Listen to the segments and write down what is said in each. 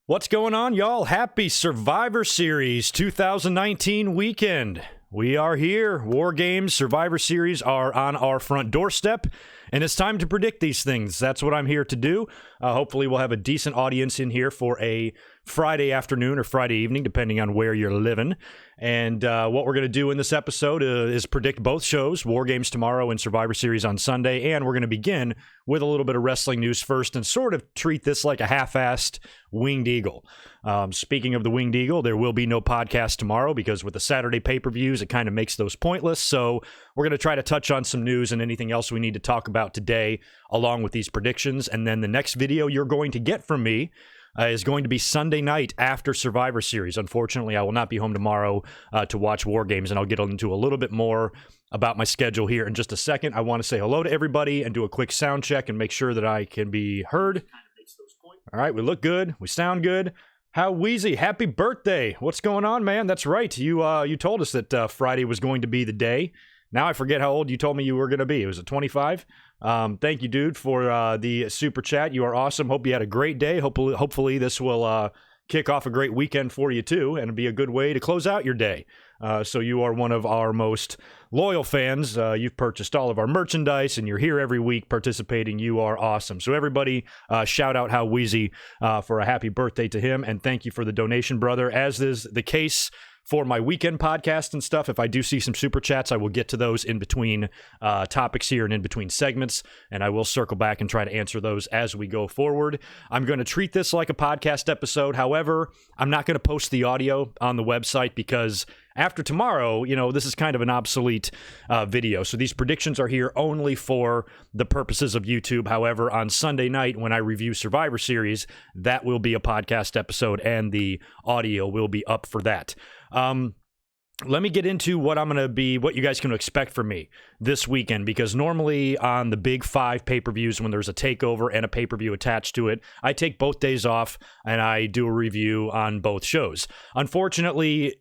What's going on, y'all? Happy Survivor Series 2019 weekend. We are here. War Games, Survivor Series are on our front doorstep, and it's time to predict these things. That's what I'm here to do. Hopefully, we'll have a decent audience in here for a Friday afternoon or Friday evening, depending on where you're living. And what we're going to do in this episode is predict both shows, War Games tomorrow and Survivor Series on Sunday. And we're going to begin with a little bit of wrestling news first and sort of treat this like a half-assed Winged Eagle. Speaking of the Winged Eagle, there will be no podcast tomorrow because with the Saturday pay-per-views, it kind of makes those pointless. So we're going to try to touch on some news and anything else we need to talk about today, along with these predictions. And then the next video you're going to get from me is going to be Sunday night after Survivor Series. Unfortunately, I will not be home tomorrow to watch War Games, and I'll get into a little bit more about my schedule here in just a second. I want to say hello to everybody and do a quick sound check and make sure that I can be heard. All right, we look good. We sound good. How Wheezy, happy birthday. What's going on, man? That's right. You told us that Friday was going to be the day. Now I forget how old you told me you were going to be. Was it 25? Thank you, dude, for the super chat. You are awesome. Hope you had a great day. Hopefully this will kick off a great weekend for you, too, and be a good way to close out your day. So you are one of our most loyal fans. You've purchased all of our merchandise, and you're here every week participating. You are awesome. So everybody, shout out How Wheezy for a happy birthday to him, and thank you for the donation, brother. As is the case for my weekend podcast and stuff, if I do see some super chats, I will get to those in between topics here and in between segments, and I will circle back and try to answer those as we go forward. I'm going to treat this like a podcast episode. However, I'm not going to post the audio on the website because after tomorrow, this is kind of an obsolete video. So these predictions are here only for the purposes of YouTube. However, on Sunday night when I review Survivor Series, that will be a podcast episode and the audio will be up for that. Let me get into what you guys can expect from me this weekend, because normally on the big 5 pay-per-views, when there's a takeover and a pay-per-view attached to it, I take both days off and I do a review on both shows. Unfortunately,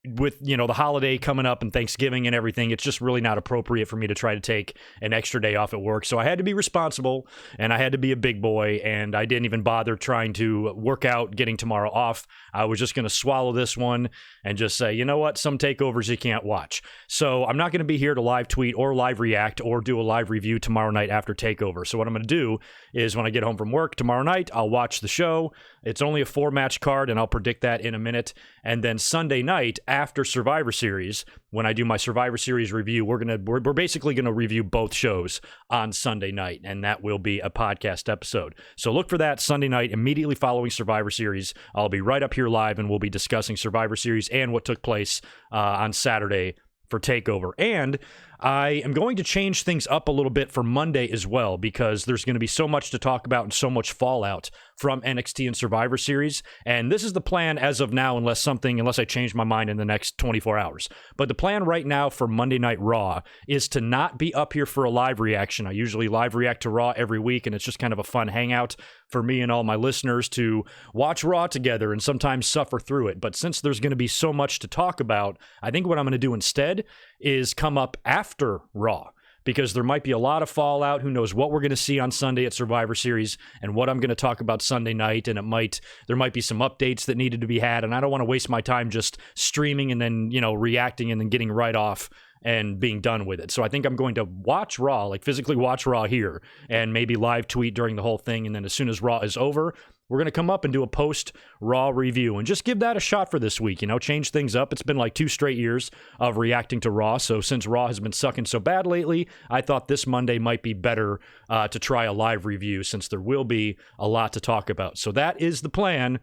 with the holiday coming up and Thanksgiving and everything, it's just really not appropriate for me to try to take an extra day off at work. So I had to be responsible and I had to be a big boy, and I didn't even bother trying to work out getting tomorrow off. I was just going to swallow this one and just say, you know what, some takeovers you can't watch. So I'm not going to be here to live tweet or live react or do a live review tomorrow night after takeover. So what I'm going to do is when I get home from work tomorrow night, I'll watch the show. It's only a 4-match card, and I'll predict that in a minute. And then Sunday night after Survivor Series, when I do my Survivor Series review, we're basically gonna review both shows on Sunday night, and that will be a podcast episode. So look for that Sunday night immediately following Survivor Series. I'll be right up here live, and we'll be discussing Survivor Series and what took place on Saturday for TakeOver. And I am going to change things up a little bit for Monday as well, because there's going to be so much to talk about and so much fallout from NXT and Survivor Series. And this is the plan as of now, unless I change my mind in the next 24 hours. But the plan right now for Monday Night Raw is to not be up here for a live reaction. I usually live react to Raw every week, and it's just kind of a fun hangout for me and all my listeners to watch Raw together and sometimes suffer through it. But since there's going to be so much to talk about, I think what I'm going to do instead is come up after Raw, because there might be a lot of fallout. Who knows what we're going to see on Sunday at Survivor Series and what I'm going to talk about Sunday night, and there might be some updates that needed to be had, and I don't want to waste my time just streaming and then reacting and then getting right off and being done with it. So I think I'm going to watch Raw, like physically watch Raw here, and maybe live tweet during the whole thing, and then as soon as Raw is over, we're going to come up and do a post-Raw review and just give that a shot for this week, change things up. It's been like 2 straight years of reacting to Raw, so since Raw has been sucking so bad lately, I thought this Monday might be better to try a live review, since there will be a lot to talk about. So that is the plan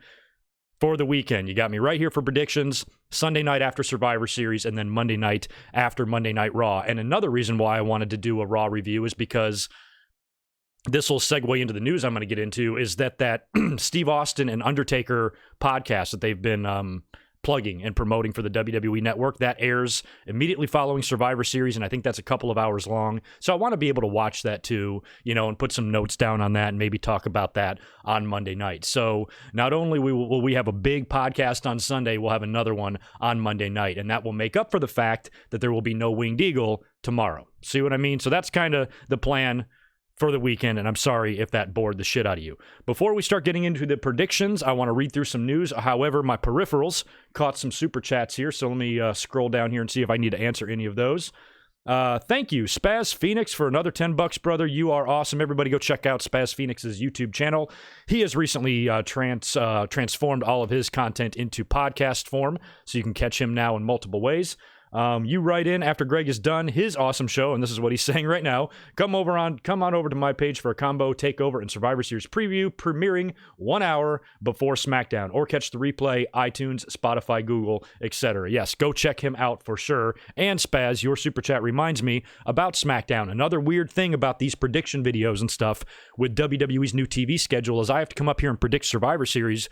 for the weekend. You got me right here for predictions, Sunday night after Survivor Series, and then Monday night after Monday Night Raw. And another reason why I wanted to do a Raw review is because this will segue into the news I'm going to get into, is that Steve Austin and Undertaker podcast that they've been plugging and promoting for the WWE Network, that airs immediately following Survivor Series, and I think that's a couple of hours long. So I want to be able to watch that too, and put some notes down on that and maybe talk about that on Monday night. So not only will we have a big podcast on Sunday, we'll have another one on Monday night, and that will make up for the fact that there will be no Winged Eagle tomorrow. See what I mean? So that's kind of the plan for the weekend, and I'm sorry if that bored the shit out of you. Before we start getting into the predictions, I want to read through some news. However, my peripherals caught some super chats here, so let me scroll down here and see if I need to answer any of those. Thank you, Spaz Phoenix, for another $10, brother. You are awesome. Everybody go check out Spaz Phoenix's YouTube channel. He has recently transformed all of his content into podcast form, so you can catch him now in multiple ways. You write in after Greg is done his awesome show, and this is what he's saying right now. Come on over to my page for a combo takeover and Survivor Series preview, premiering 1 hour before SmackDown, or catch the replay, iTunes, Spotify, Google, etc. Yes, go check him out for sure. And Spaz, your super chat reminds me about SmackDown. Another weird thing about these prediction videos and stuff with WWE's new TV schedule is I have to come up here and predict Survivor Series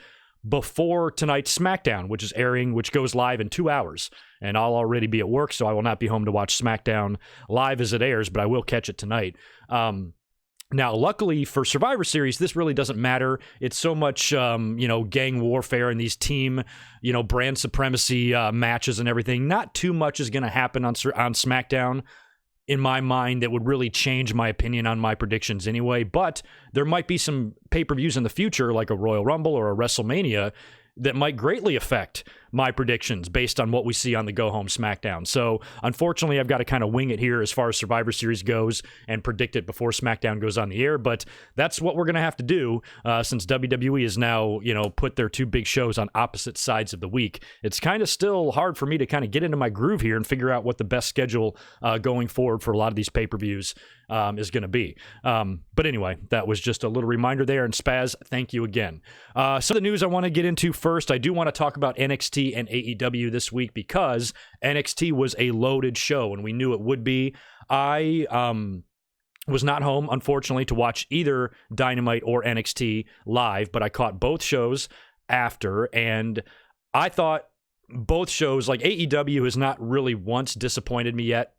before tonight's SmackDown, which goes live in 2 hours. And I'll already be at work, so I will not be home to watch SmackDown live as it airs, but I will catch it tonight. Now, luckily for Survivor Series, this really doesn't matter. It's so much, gang warfare and these team, brand supremacy matches and everything. Not too much is going to happen on SmackDown, in my mind, that would really change my opinion on my predictions anyway. But there might be some pay-per-views in the future, like a Royal Rumble or a WrestleMania, that might greatly affect my predictions based on what we see on the Go Home SmackDown. So, unfortunately, I've got to kind of wing it here as far as Survivor Series goes and predict it before SmackDown goes on the air. But that's what we're going to have to do since WWE has now, put their two big shows on opposite sides of the week. It's kind of still hard for me to kind of get into my groove here and figure out what the best schedule going forward for a lot of these pay-per-views is going to be. But anyway, that was just a little reminder there. And Spaz, thank you again. Some of the news I want to get into first, I do want to talk about NXT and AEW this week because NXT was a loaded show and we knew it would be. I was not home, unfortunately, to watch either Dynamite or NXT live, but I caught both shows after, and I thought both shows, like AEW has not really once disappointed me yet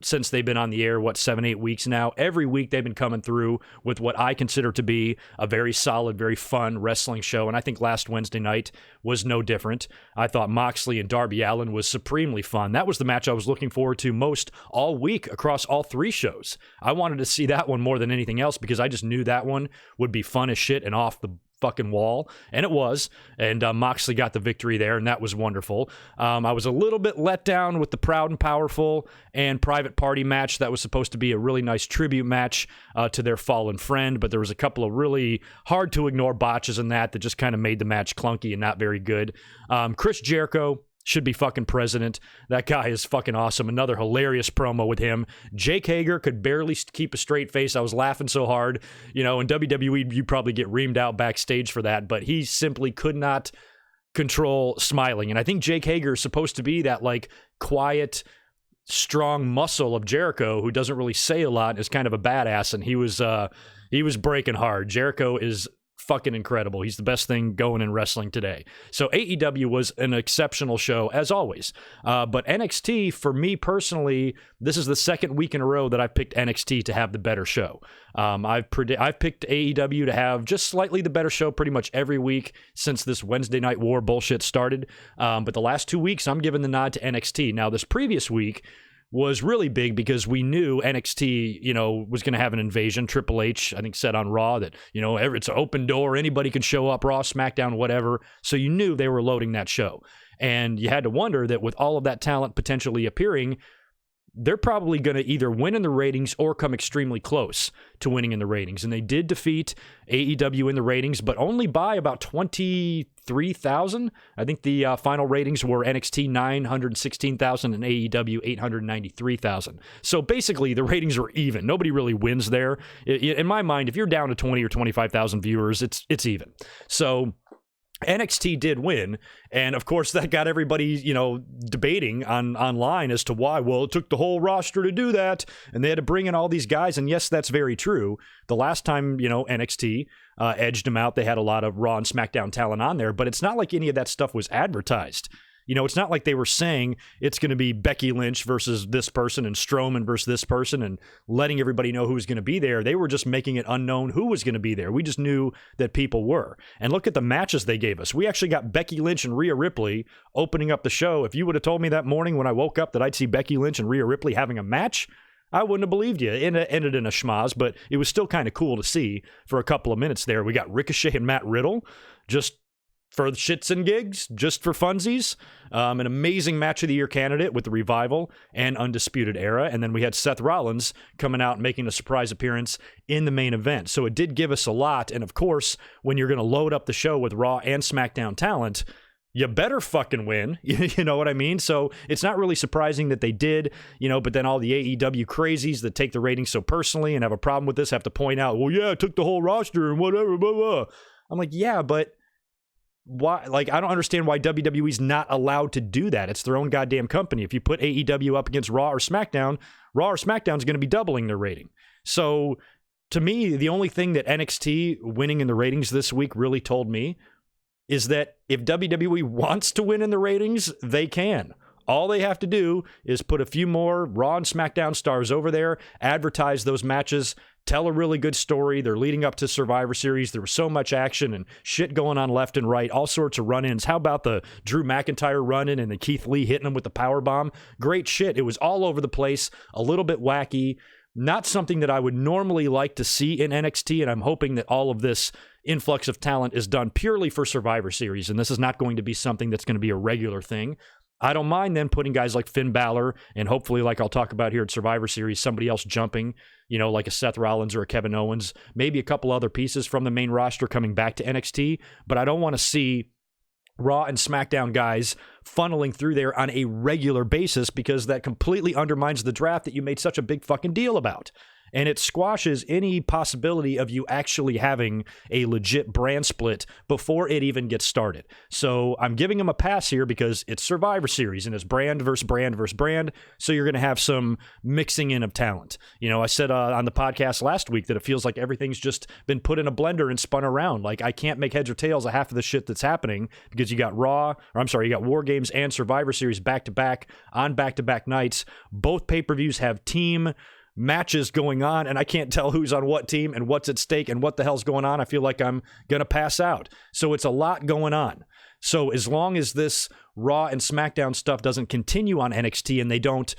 since they've been on the air, 7-8 weeks now. Every week they've been coming through with what I consider to be a very solid, very fun wrestling show, and I think last Wednesday night was no different. I thought Moxley and Darby Allin was supremely fun. That was the match I was looking forward to most all week across all three shows. I wanted to see that one more than anything else because I just knew that one would be fun as shit and off the fucking wall, and it was, and Moxley got the victory there, and that was wonderful. I was a little bit let down with the Proud and Powerful and Private Party match. That was supposed to be a really nice tribute match to their fallen friend, but there was a couple of really hard to ignore botches in that just kind of made the match clunky and not very good. Chris Jericho should be fucking president. That guy is fucking awesome. Another hilarious promo with him. Jake Hager could barely keep a straight face. I was laughing so hard. In WWE, you probably get reamed out backstage for that, but he simply could not control smiling. And I think Jake Hager is supposed to be that, quiet, strong muscle of Jericho who doesn't really say a lot, is kind of a badass, and he was breaking hard. Jericho is fucking incredible. He's the best thing going in wrestling today. So AEW was an exceptional show, as always. But NXT, for me personally, this is the second week in a row that I've picked NXT to have the better show. I've picked AEW to have just slightly the better show pretty much every week since this Wednesday Night War bullshit started. But the last 2 weeks, I'm giving the nod to NXT. Now, this previous week was really big because we knew NXT, was going to have an invasion. Triple H, I think, said on Raw that, it's an open door. Anybody can show up, Raw, SmackDown, whatever. So you knew they were loading that show. And you had to wonder that with all of that talent potentially appearing, they're probably going to either win in the ratings or come extremely close to winning in the ratings. And they did defeat AEW in the ratings, but only by about 23,000. I think the final ratings were NXT 916,000 and AEW 893,000. So basically, the ratings were even. Nobody really wins there. In my mind, if you're down to 20 or 25,000 viewers, it's even. So NXT did win, and of course that got everybody, debating online as to why. Well, it took the whole roster to do that, and they had to bring in all these guys, and yes, that's very true. The last time, NXT edged them out, they had a lot of Raw and SmackDown talent on there, but it's not like any of that stuff was advertised. It's not like they were saying it's going to be Becky Lynch versus this person and Strowman versus this person and letting everybody know who was going to be there. They were just making it unknown who was going to be there. We just knew that people were. And look at the matches they gave us. We actually got Becky Lynch and Rhea Ripley opening up the show. If you would have told me that morning when I woke up that I'd see Becky Lynch and Rhea Ripley having a match, I wouldn't have believed you. It ended in a schmaz, but it was still kind of cool to see for a couple of minutes there. We got Ricochet and Matt Riddle just for the shits and gigs, just for funsies. An amazing match of the year candidate with the Revival and Undisputed Era. And then we had Seth Rollins coming out and making a surprise appearance in the main event. So it did give us a lot. And of course, when you're going to load up the show with Raw and SmackDown talent, you better fucking win. You know what I mean? So it's not really surprising that they did, but then all the AEW crazies that take the ratings so personally and have a problem with this have to point out, well, yeah, I took the whole roster and whatever, blah, blah. I'm like, yeah, but why? Like, I don't understand why WWE's not allowed to do that. It's their own goddamn company. If you put AEW up against Raw or SmackDown is going to be doubling their rating. So to me, the only thing that NXT winning in the ratings this week really told me is that if WWE wants to win in the ratings, they can. All they have to do is put a few more Raw and SmackDown stars over there, advertise those matches, tell a really good story. They're leading up to Survivor Series. There was so much action and shit going on left and right, all sorts of run-ins. How about the Drew McIntyre run-in and the Keith Lee hitting him with the powerbomb? Great shit. It was all over the place, a little bit wacky. Not something that I would normally like to see in NXT, and I'm hoping that all of this influx of talent is done purely for Survivor Series, and this is not going to be something that's going to be a regular thing. I don't mind then putting guys like Finn Balor, and hopefully, like I'll talk about here at Survivor Series, somebody else jumping, like a Seth Rollins or a Kevin Owens, maybe a couple other pieces from the main roster coming back to NXT, but I don't want to see Raw and SmackDown guys funneling through there on a regular basis, because that completely undermines the draft that you made such a big fucking deal about. And it squashes any possibility of you actually having a legit brand split before it even gets started. So I'm giving them a pass here because it's Survivor Series and it's brand versus brand versus brand. So you're going to have some mixing in of talent. I said on the podcast last week that it feels like everything's just been put in a blender and spun around. Like, I can't make heads or tails of half of the shit that's happening because you got you got War Games and Survivor Series back-to-back on back-to-back nights. Both pay-per-views have team matches going on, and I can't tell who's on what team and what's at stake and what the hell's going on. I feel like I'm gonna pass out. So it's a lot going on. So as long as this Raw and SmackDown stuff doesn't continue on NXT, and they don't,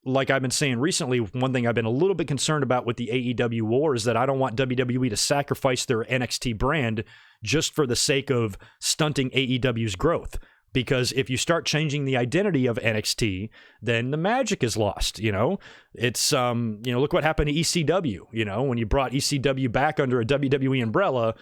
like I've been saying recently, one thing I've been a little bit concerned about with the AEW war is that I don't want WWE to sacrifice their NXT brand just for the sake of stunting AEW's growth. Because if you start changing the identity of NXT, then the magic is lost, It's, look what happened to ECW, when you brought ECW back under a WWE umbrella,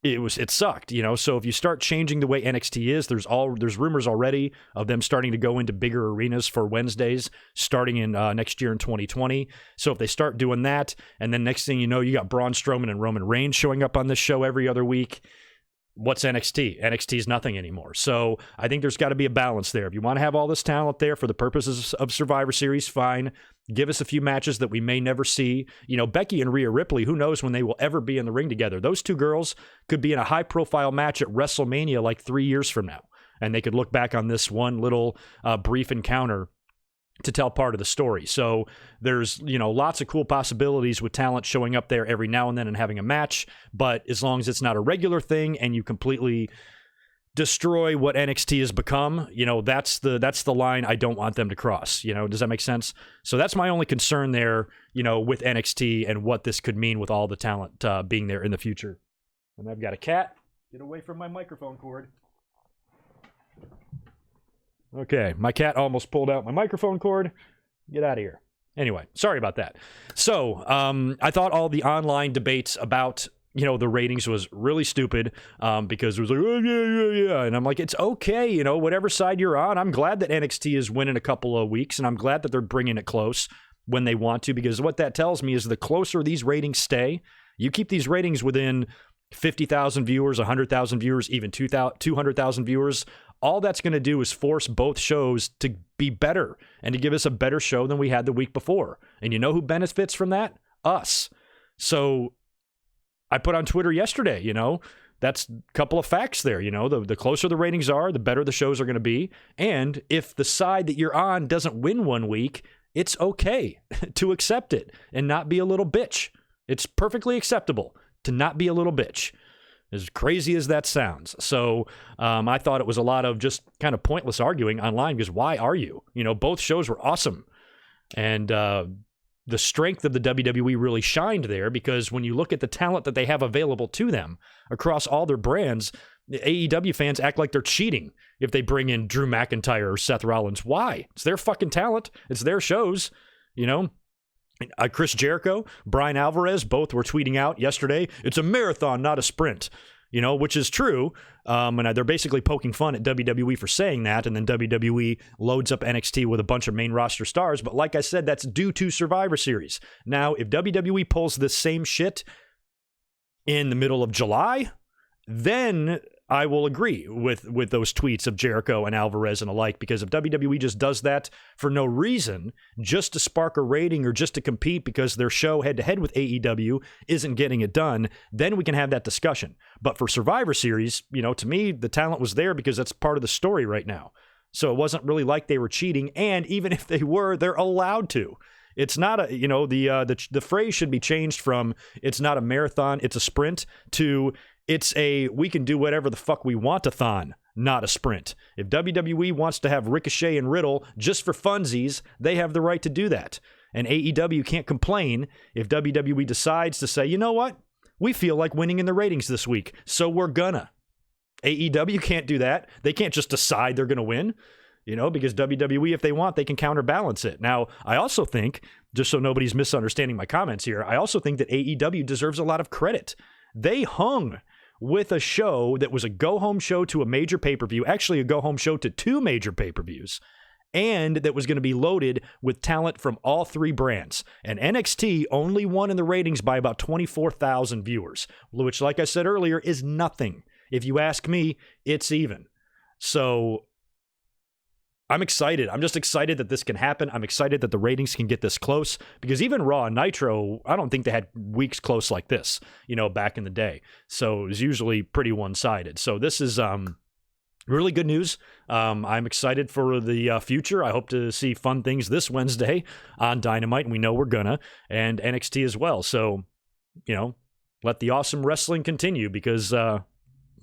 it sucked, So if you start changing the way NXT is, there's rumors already of them starting to go into bigger arenas for Wednesdays starting in next year in 2020. So if they start doing that, and then next thing you know, you got Braun Strowman and Roman Reigns showing up on this show every other week. What's NXT? NXT is nothing anymore. So I think there's got to be a balance there. If you want to have all this talent there for the purposes of Survivor Series, fine. Give us a few matches that we may never see. Becky and Rhea Ripley, who knows when they will ever be in the ring together. Those two girls could be in a high-profile match at WrestleMania like 3 years from now. And they could look back on this one little brief encounter to tell part of the story. So there's, lots of cool possibilities with talent showing up there every now and then and having a match. But as long as it's not a regular thing and you completely destroy what NXT has become, that's the line I don't want them to cross. Does that make sense? So that's my only concern there, with NXT and what this could mean with all the talent being there in the future. And I've got a cat. Get away from my microphone cord. Okay, my cat almost pulled out my microphone cord. Get out of here. Anyway, sorry about that. So, I thought all the online debates about, the ratings was really stupid because it was like, oh, yeah. And I'm like, it's okay, whatever side you're on. I'm glad that NXT is winning a couple of weeks, and I'm glad that they're bringing it close when they want to, because what that tells me is the closer these ratings stay, you keep these ratings within 50,000 viewers, 100,000 viewers, even 200,000 viewers, all that's going to do is force both shows to be better and to give us a better show than we had the week before. And you know who benefits from that? Us. So I put on Twitter yesterday, that's a couple of facts there. The closer the ratings are, the better the shows are going to be. And if the side that you're on doesn't win one week, it's okay to accept it and not be a little bitch. It's perfectly acceptable to not be a little bitch, as crazy as that sounds. So I thought it was a lot of just kind of pointless arguing online, because why are you? Both shows were awesome. And the strength of the WWE really shined there, because when you look at the talent that they have available to them across all their brands, the AEW fans act like they're cheating if they bring in Drew McIntyre or Seth Rollins. Why? It's their fucking talent. It's their shows, you know? Chris Jericho, Bryan Alvarez, both were tweeting out yesterday, it's a marathon, not a sprint, you know, which is true. And they're basically poking fun at WWE for saying that. And then WWE loads up NXT with a bunch of main roster stars. But like I said, that's due to Survivor Series. Now, if WWE pulls this same shit in the middle of July, then I will agree with those tweets of Jericho and Alvarez and alike, because if WWE just does that for no reason, just to spark a rating or just to compete because their show head-to-head with AEW isn't getting it done, then we can have that discussion. But for Survivor Series, you know, to me, the talent was there because that's part of the story right now. So it wasn't really like they were cheating, and even if they were, they're allowed to. It's not a, you know, the phrase should be changed from it's not a marathon, it's a sprint, to it's a we can do whatever the fuck we want-a-thon, not a sprint. If WWE wants to have Ricochet and Riddle just for funsies, they have the right to do that. And AEW can't complain if WWE decides to say, you know what? We feel like winning in the ratings this week, so we're gonna. AEW can't do that. They can't just decide they're going to win, you know, because WWE, if they want, they can counterbalance it. Now, I also think, just so nobody's misunderstanding my comments here, I also think that AEW deserves a lot of credit. They hung with a show that was a go-home show to a major pay-per-view, actually a go-home show to 2 major pay-per-views, and that was going to be loaded with talent from all 3 brands. And NXT only won in the ratings by about 24,000 viewers, which, like I said earlier, is nothing. If you ask me, it's even. So I'm excited. I'm just excited that this can happen. I'm excited that the ratings can get this close, because even Raw and Nitro, I don't think they had weeks close like this, you know, back in the day. So it was usually pretty one-sided. So this is really good news. I'm excited for the future. I hope to see fun things this Wednesday on Dynamite, and we know we're gonna, and NXT as well. So, you know, let the awesome wrestling continue, because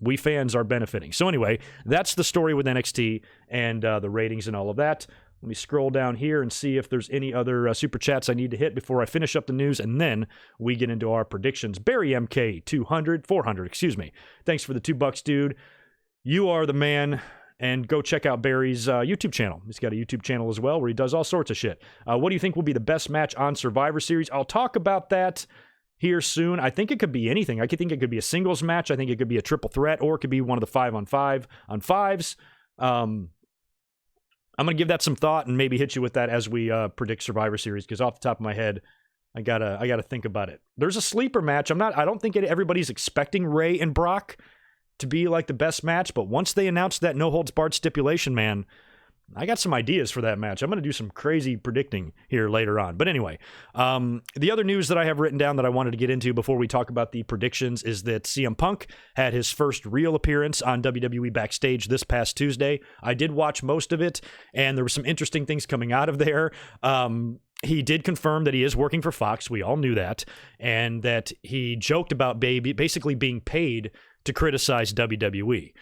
we fans are benefiting. So anyway, that's the story with NXT and the ratings and all of that. Let me scroll down here and see if there's any other super chats I need to hit before I finish up the news, and then we get into our predictions. Barry MK 400, excuse me. Thanks for the $2, dude. You are the man. And go check out Barry's YouTube channel. He's got a YouTube channel as well where he does all sorts of shit. What do you think will be the best match on Survivor Series? I'll talk about that here soon. I think it could be anything. I could think it could be a singles match. I think it could be a triple threat, or it could be one of the 5-on-5 on 5s. I'm going to give that some thought and maybe hit you with that as we predict Survivor Series, because off the top of my head, I gotta think about it. There's a sleeper match. I don't think everybody's expecting Ray and Brock to be like the best match, but once they announced that no holds barred stipulation, man, I got some ideas for that match. I'm going to do some crazy predicting here later on. But anyway, the other news that I have written down that I wanted to get into before we talk about the predictions is that CM Punk had his first real appearance on WWE Backstage this past Tuesday. I did watch most of it, and there were some interesting things coming out of there. He did confirm that he is working for Fox. We all knew that. And that he joked about basically being paid to criticize WWE.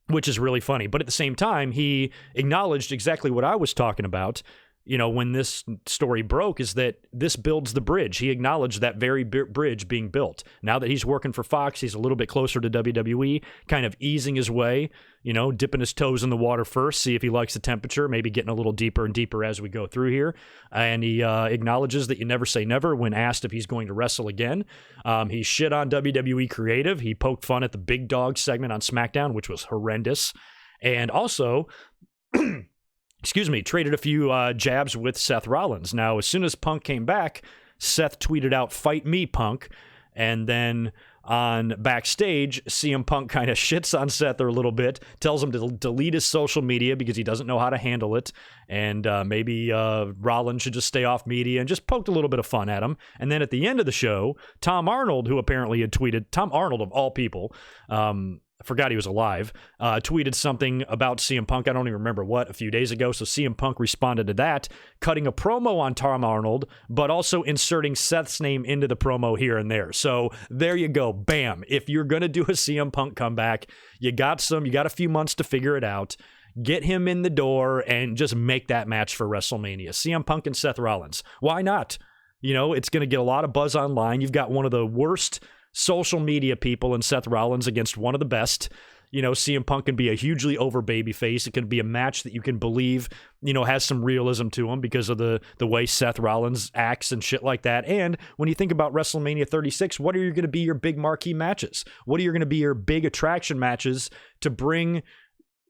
Which is really funny. But at the same time, he acknowledged exactly what I was talking about, you know, when this story broke, is that this builds the bridge. He acknowledged that very bridge being built. Now that he's working for Fox, he's a little bit closer to WWE, kind of easing his way, you know, dipping his toes in the water first, see if he likes the temperature, maybe getting a little deeper and deeper as we go through here. And he acknowledges that you never say never when asked if he's going to wrestle again. He shit on WWE Creative. He poked fun at the Big Dog segment on SmackDown, which was horrendous. And also traded a few jabs with Seth Rollins. Now, as soon as Punk came back, Seth tweeted out, "Fight me, Punk." And then on Backstage, CM Punk kind of shits on Seth a little bit, tells him to delete his social media because he doesn't know how to handle it. And maybe Rollins should just stay off media, and just poked a little bit of fun at him. And then at the end of the show, Tom Arnold, who apparently had tweeted, Tom Arnold of all people, I forgot he was alive, tweeted something about CM Punk. I don't even remember what, a few days ago. So CM Punk responded to that, cutting a promo on Tom Arnold, but also inserting Seth's name into the promo here and there. So there you go. Bam. If you're going to do a CM Punk comeback, you got a few months to figure it out. get him in the door and just make that match for WrestleMania. CM Punk and Seth Rollins. Why not? It's going to get a lot of buzz online. You've got one of the worst social media people in Seth Rollins against one of the best. CM Punk can be a hugely over babyface. It can be a match that you can believe, has some realism to him because of the way Seth Rollins acts and shit like that. And when you think about WrestleMania 36, what are going to be your big marquee matches? What are going to be your big attraction matches to bring,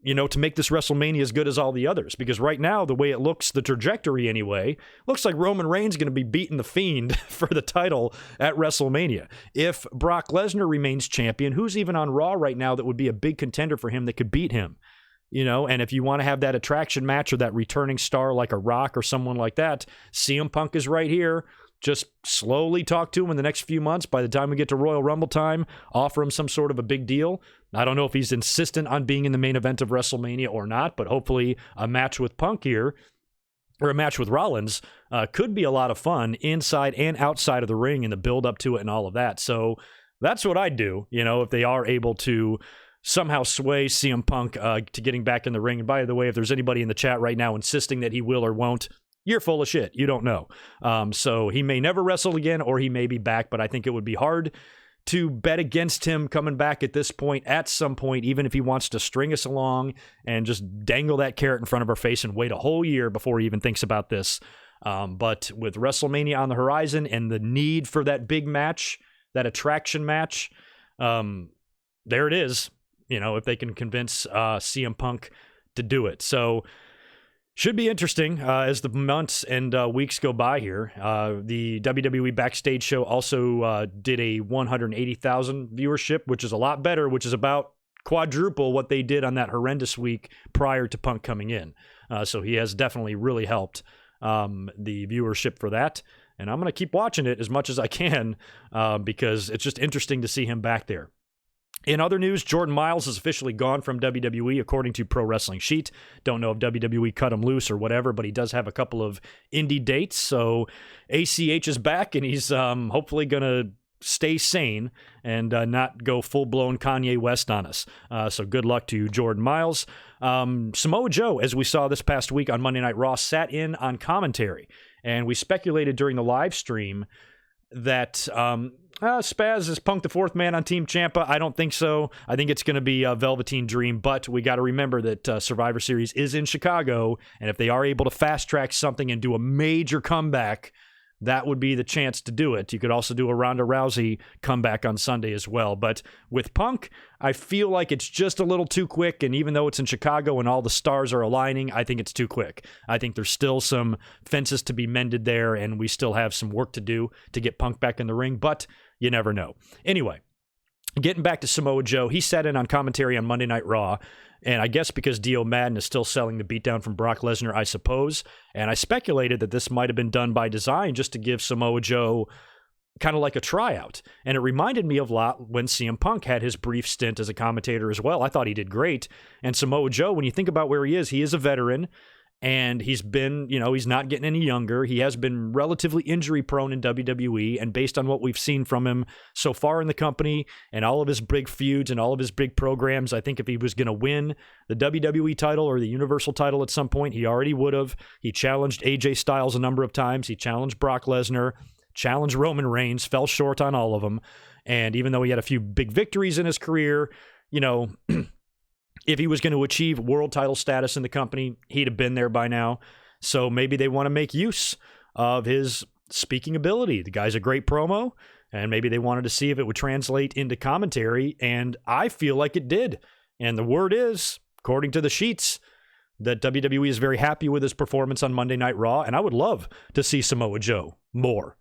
to make this WrestleMania as good as all the others? Because right now, the way it looks, the trajectory anyway, looks like Roman Reigns going to be beating the Fiend for the title at WrestleMania. If Brock Lesnar remains champion, who's even on Raw right now that would be a big contender for him that could beat him? And if you want to have that attraction match or that returning star like a Rock or someone like that, CM Punk is right here. Just slowly talk to him in the next few months. By the time we get to Royal Rumble time, offer him some sort of a big deal. I don't know if he's insistent on being in the main event of WrestleMania or not, but hopefully a match with Punk here, or a match with Rollins, could be a lot of fun inside and outside of the ring and the build up to it and all of that. So that's what I'd do, if they are able to somehow sway CM Punk to getting back in the ring. And by the way, if there's anybody in the chat right now insisting that he will or won't, you're full of shit. You don't know. So he may never wrestle again, or he may be back, but I think it would be hard to bet against him coming back at this point, at some point, even if he wants to string us along and just dangle that carrot in front of our face and wait a whole year before he even thinks about this. But with WrestleMania on the horizon and the need for that big match, that attraction match, there it is, if they can convince CM Punk to do it. So should be interesting as the months and weeks go by here. The WWE Backstage show also did a 180,000 viewership, which is a lot better, which is about quadruple what they did on that horrendous week prior to Punk coming in. So he has definitely really helped the viewership for that. And I'm going to keep watching it as much as I can because it's just interesting to see him back there. In other news, Jordan Miles is officially gone from WWE, according to Pro Wrestling Sheet. Don't know if WWE cut him loose or whatever, but he does have a couple of indie dates. So ACH is back, and he's hopefully going to stay sane and not go full-blown Kanye West on us. So good luck to Jordan Miles. Samoa Joe, as we saw this past week on Monday Night Raw, sat in on commentary. And we speculated during the live stream that Spaz is Punk the fourth man on Team Ciampa. I don't think so. I think it's going to be a Velveteen Dream, but we got to remember that Survivor Series is in Chicago, and if they are able to fast-track something and do a major comeback, that would be the chance to do it. You could also do a Ronda Rousey comeback on Sunday as well. But with Punk, I feel like it's just a little too quick, and even though it's in Chicago and all the stars are aligning, I think it's too quick. I think there's still some fences to be mended there, and we still have some work to do to get Punk back in the ring, but you never know. Anyway, getting back to Samoa Joe, he sat in on commentary on Monday Night Raw, and I guess because Dio Madden is still selling the beatdown from Brock Lesnar, I suppose, and I speculated that this might have been done by design just to give Samoa Joe kind of like a tryout. And it reminded me of a lot when CM Punk had his brief stint as a commentator as well. I thought he did great. And Samoa Joe, when you think about where he is a veteran, and he's been, he's not getting any younger. He has been relatively injury prone in WWE, and based on what we've seen from him so far in the company and all of his big feuds and all of his big programs, I think if he was going to win the WWE title or the Universal title at some point, he already would have. He challenged AJ Styles a number of times. He challenged Brock Lesnar, challenged Roman Reigns, fell short on all of them. And even though he had a few big victories in his career, if he was going to achieve world title status in the company, he'd have been there by now. So maybe they want to make use of his speaking ability. The guy's a great promo, and maybe they wanted to see if it would translate into commentary, and I feel like it did. And the word is, according to the sheets, that WWE is very happy with his performance on Monday Night Raw, and I would love to see Samoa Joe more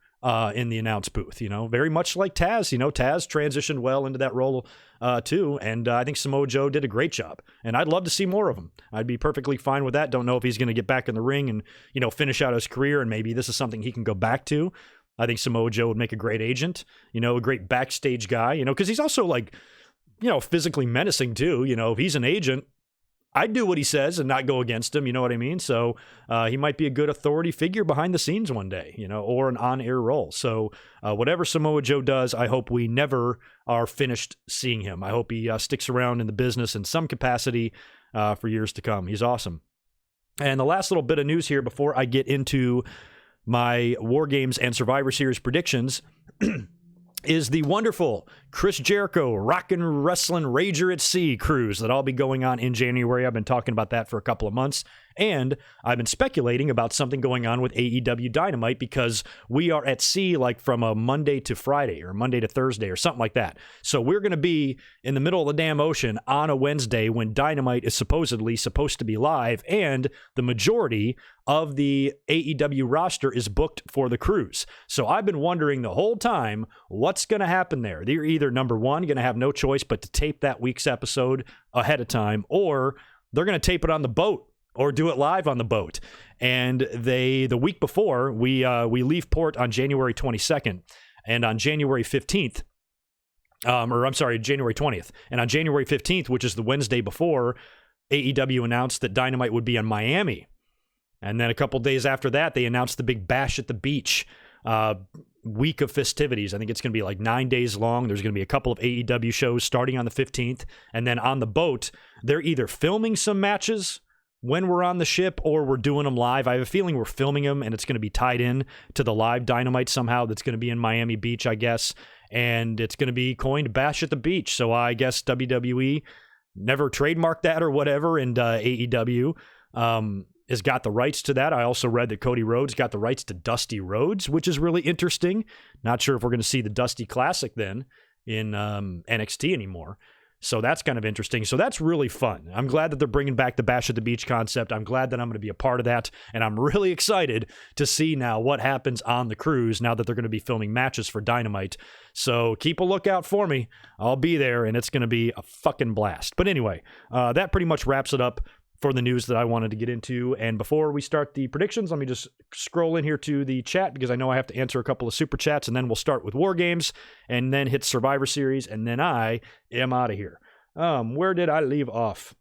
in the announce booth, very much like Taz. Taz transitioned well into that role too, and I think Samoa Joe did a great job, and I'd love to see more of him. I'd be perfectly fine with that. Don't know if he's going to get back in the ring and, finish out his career, and maybe this is something he can go back to. I think Samoa Joe would make a great agent, a great backstage guy, because he's also physically menacing too. If he's an agent, I'd do what he says and not go against him, you know what I mean? So he might be a good authority figure behind the scenes one day, or an on-air role. So whatever Samoa Joe does, I hope we never are finished seeing him. I hope he sticks around in the business in some capacity for years to come. He's awesome. And the last little bit of news here before I get into my War Games and Survivor Series predictions is the wonderful Chris Jericho Rockin' Wrestling Rager at Sea cruise that I'll be going on in January. I've been talking about that for a couple of months, and I've been speculating about something going on with AEW Dynamite because we are at sea like from a Monday to Friday or Monday to Thursday or something like that. So we're going to be in the middle of the damn ocean on a Wednesday when Dynamite is supposedly supposed to be live, and the majority of the AEW roster is booked for the cruise. So I've been wondering the whole time, what's going to happen there? They're either, number one, going to have no choice but to tape that week's episode ahead of time, or they're going to tape it on the boat or do it live on the boat. And the week before, we leave port on January 22nd, and on January 15th, January 20th, and on January 15th, which is the Wednesday before, AEW announced that Dynamite would be in Miami. And then a couple days after that, they announced the big Bash at the Beach week of festivities. I think it's going to be like 9 days long. There's going to be a couple of AEW shows starting on the 15th. And then on the boat, they're either filming some matches when we're on the ship or we're doing them live. I have a feeling we're filming them and it's going to be tied in to the live Dynamite somehow that's going to be in Miami Beach, I guess. And it's going to be coined Bash at the Beach. So I guess WWE never trademarked that or whatever, and AEW has got the rights to that. I also read that Cody Rhodes got the rights to Dusty Rhodes, which is really interesting. Not sure if we're going to see the Dusty Classic then in NXT anymore. So that's kind of interesting. So that's really fun. I'm glad that they're bringing back the Bash at the Beach concept. I'm glad that I'm going to be a part of that. And I'm really excited to see now what happens on the cruise now that they're going to be filming matches for Dynamite. So keep a lookout for me. I'll be there, and it's going to be a fucking blast. But anyway, that pretty much wraps it up for the news that I wanted to get into. And before we start the predictions, let me just scroll in here to the chat because I know I have to answer a couple of super chats, and then we'll start with War Games and then hit Survivor Series, and then I am out of here. Where did I leave off?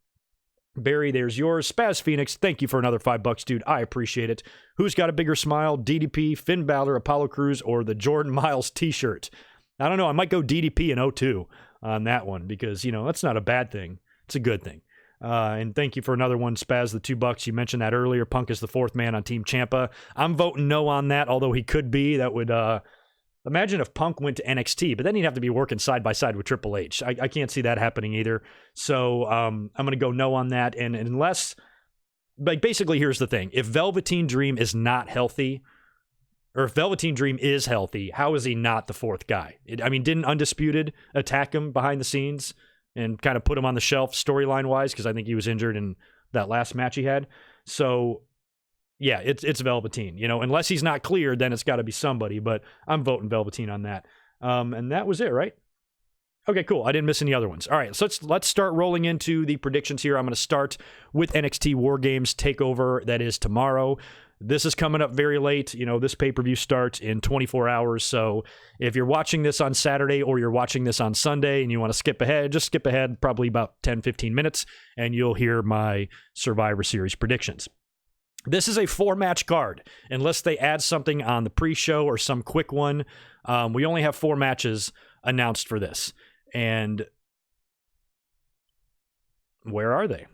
Barry, there's yours. Spaz Phoenix, thank you for another $5, dude. I appreciate it. Who's got a bigger smile? DDP, Finn Balor, Apollo Crews, or the Jordan Miles t-shirt? I don't know. I might go DDP in 02 on that one because, that's not a bad thing. It's a good thing. And thank you for another one, Spaz, the $2. You mentioned that earlier. Punk is the fourth man on Team Ciampa. I'm voting no on that, although he could be. That would, imagine if Punk went to NXT, but then he'd have to be working side by side with Triple H. I can't see that happening either. So I'm going to go no on that. And unless, basically, here's the thing. If Velveteen Dream is not healthy, or if Velveteen Dream is healthy, how is he not the fourth guy? Didn't Undisputed attack him behind the scenes and kind of put him on the shelf storyline-wise, because I think he was injured in that last match he had. So, yeah, it's Velveteen. Unless he's not cleared, then it's got to be somebody, but I'm voting Velveteen on that. And that was it, right? Okay, cool. I didn't miss any other ones. All right, so let's start rolling into the predictions here. I'm going to start with NXT War Games TakeOver. That is tomorrow. This is coming up very late. This pay-per-view starts in 24 hours. So if you're watching this on Saturday or you're watching this on Sunday and you want to skip ahead, just skip ahead probably about 10, 15 minutes, and you'll hear my Survivor Series predictions. This is a 4-match card, unless they add something on the pre-show or some quick one. We only have 4 matches announced for this. And where are they?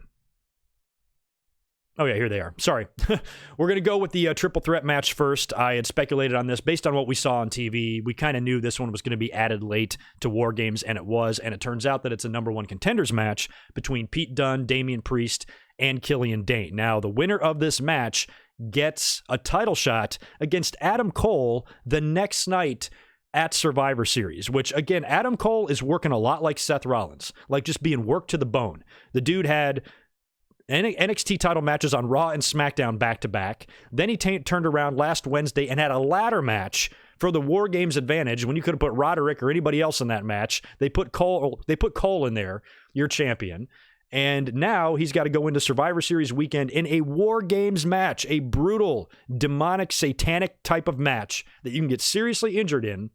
Oh, yeah, here they are. Sorry. We're going to go with the triple threat match first. I had speculated on this based on what we saw on TV. We kind of knew this one was going to be added late to War Games, and it was. And it turns out that it's a number 1 contenders match between Pete Dunne, Damian Priest, and Killian Dane. Now, the winner of this match gets a title shot against Adam Cole the next night at Survivor Series, which, again, Adam Cole is working a lot like Seth Rollins, like just being worked to the bone. The dude had NXT title matches on Raw and SmackDown back-to-back. Then he turned around last Wednesday and had a ladder match for the War Games advantage when you could have put Roderick or anybody else in that match. They put Cole in there, your champion. And now he's got to go into Survivor Series weekend in a War Games match, a brutal, demonic, satanic type of match that you can get seriously injured in.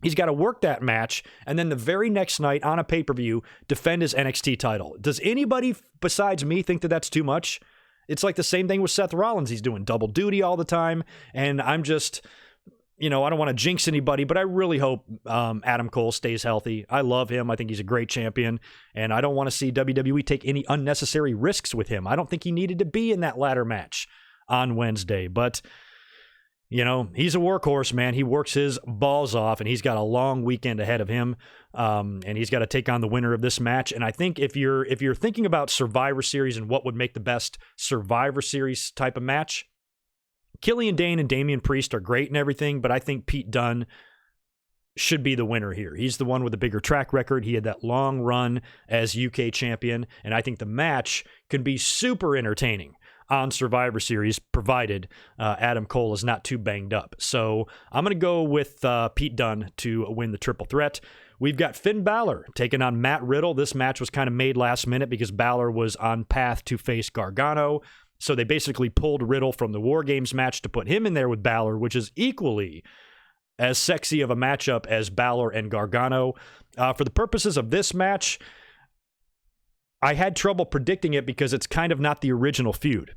He's got to work that match, and then the very next night on a pay-per-view, defend his NXT title. Does anybody besides me think that that's too much? It's like the same thing with Seth Rollins. He's doing double duty all the time, and I don't want to jinx anybody, but I really hope Adam Cole stays healthy. I love him. I think he's a great champion, and I don't want to see WWE take any unnecessary risks with him. I don't think he needed to be in that ladder match on Wednesday, but he's a workhorse, man. He works his balls off, and he's got a long weekend ahead of him, and he's got to take on the winner of this match. And I think if you're thinking about Survivor Series and what would make the best Survivor Series type of match, Killian Dane and Damian Priest are great and everything, but I think Pete Dunne should be the winner here. He's the one with the bigger track record. He had that long run as UK champion, and I think the match can be super entertaining on Survivor Series, provided Adam Cole is not too banged up. So I'm going to go with Pete Dunne to win the triple threat. We've got Finn Balor taking on Matt Riddle. This match was kind of made last minute because Balor was on path to face Gargano. So they basically pulled Riddle from the War Games match to put him in there with Balor, which is equally as sexy of a matchup as Balor and Gargano. For the purposes of this match, I had trouble predicting it because it's kind of not the original feud.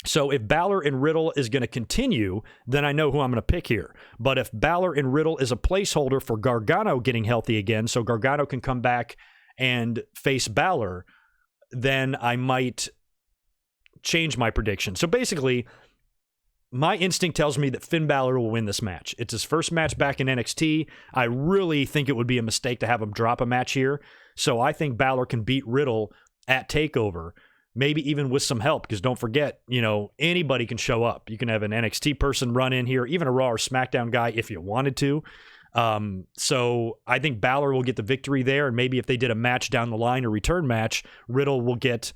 So if Balor and Riddle is going to continue, then I know who I'm going to pick here. But if Balor and Riddle is a placeholder for Gargano getting healthy again, so Gargano can come back and face Balor, then I might change my prediction. So basically, my instinct tells me that Finn Balor will win this match. It's his first match back in NXT. I really think it would be a mistake to have him drop a match here. So I think Balor can beat Riddle at TakeOver, maybe even with some help, because don't forget, anybody can show up. You can have an NXT person run in here, even a Raw or SmackDown guy if you wanted to. So I think Balor will get the victory there, and maybe if they did a match down the line, a return match, Riddle will get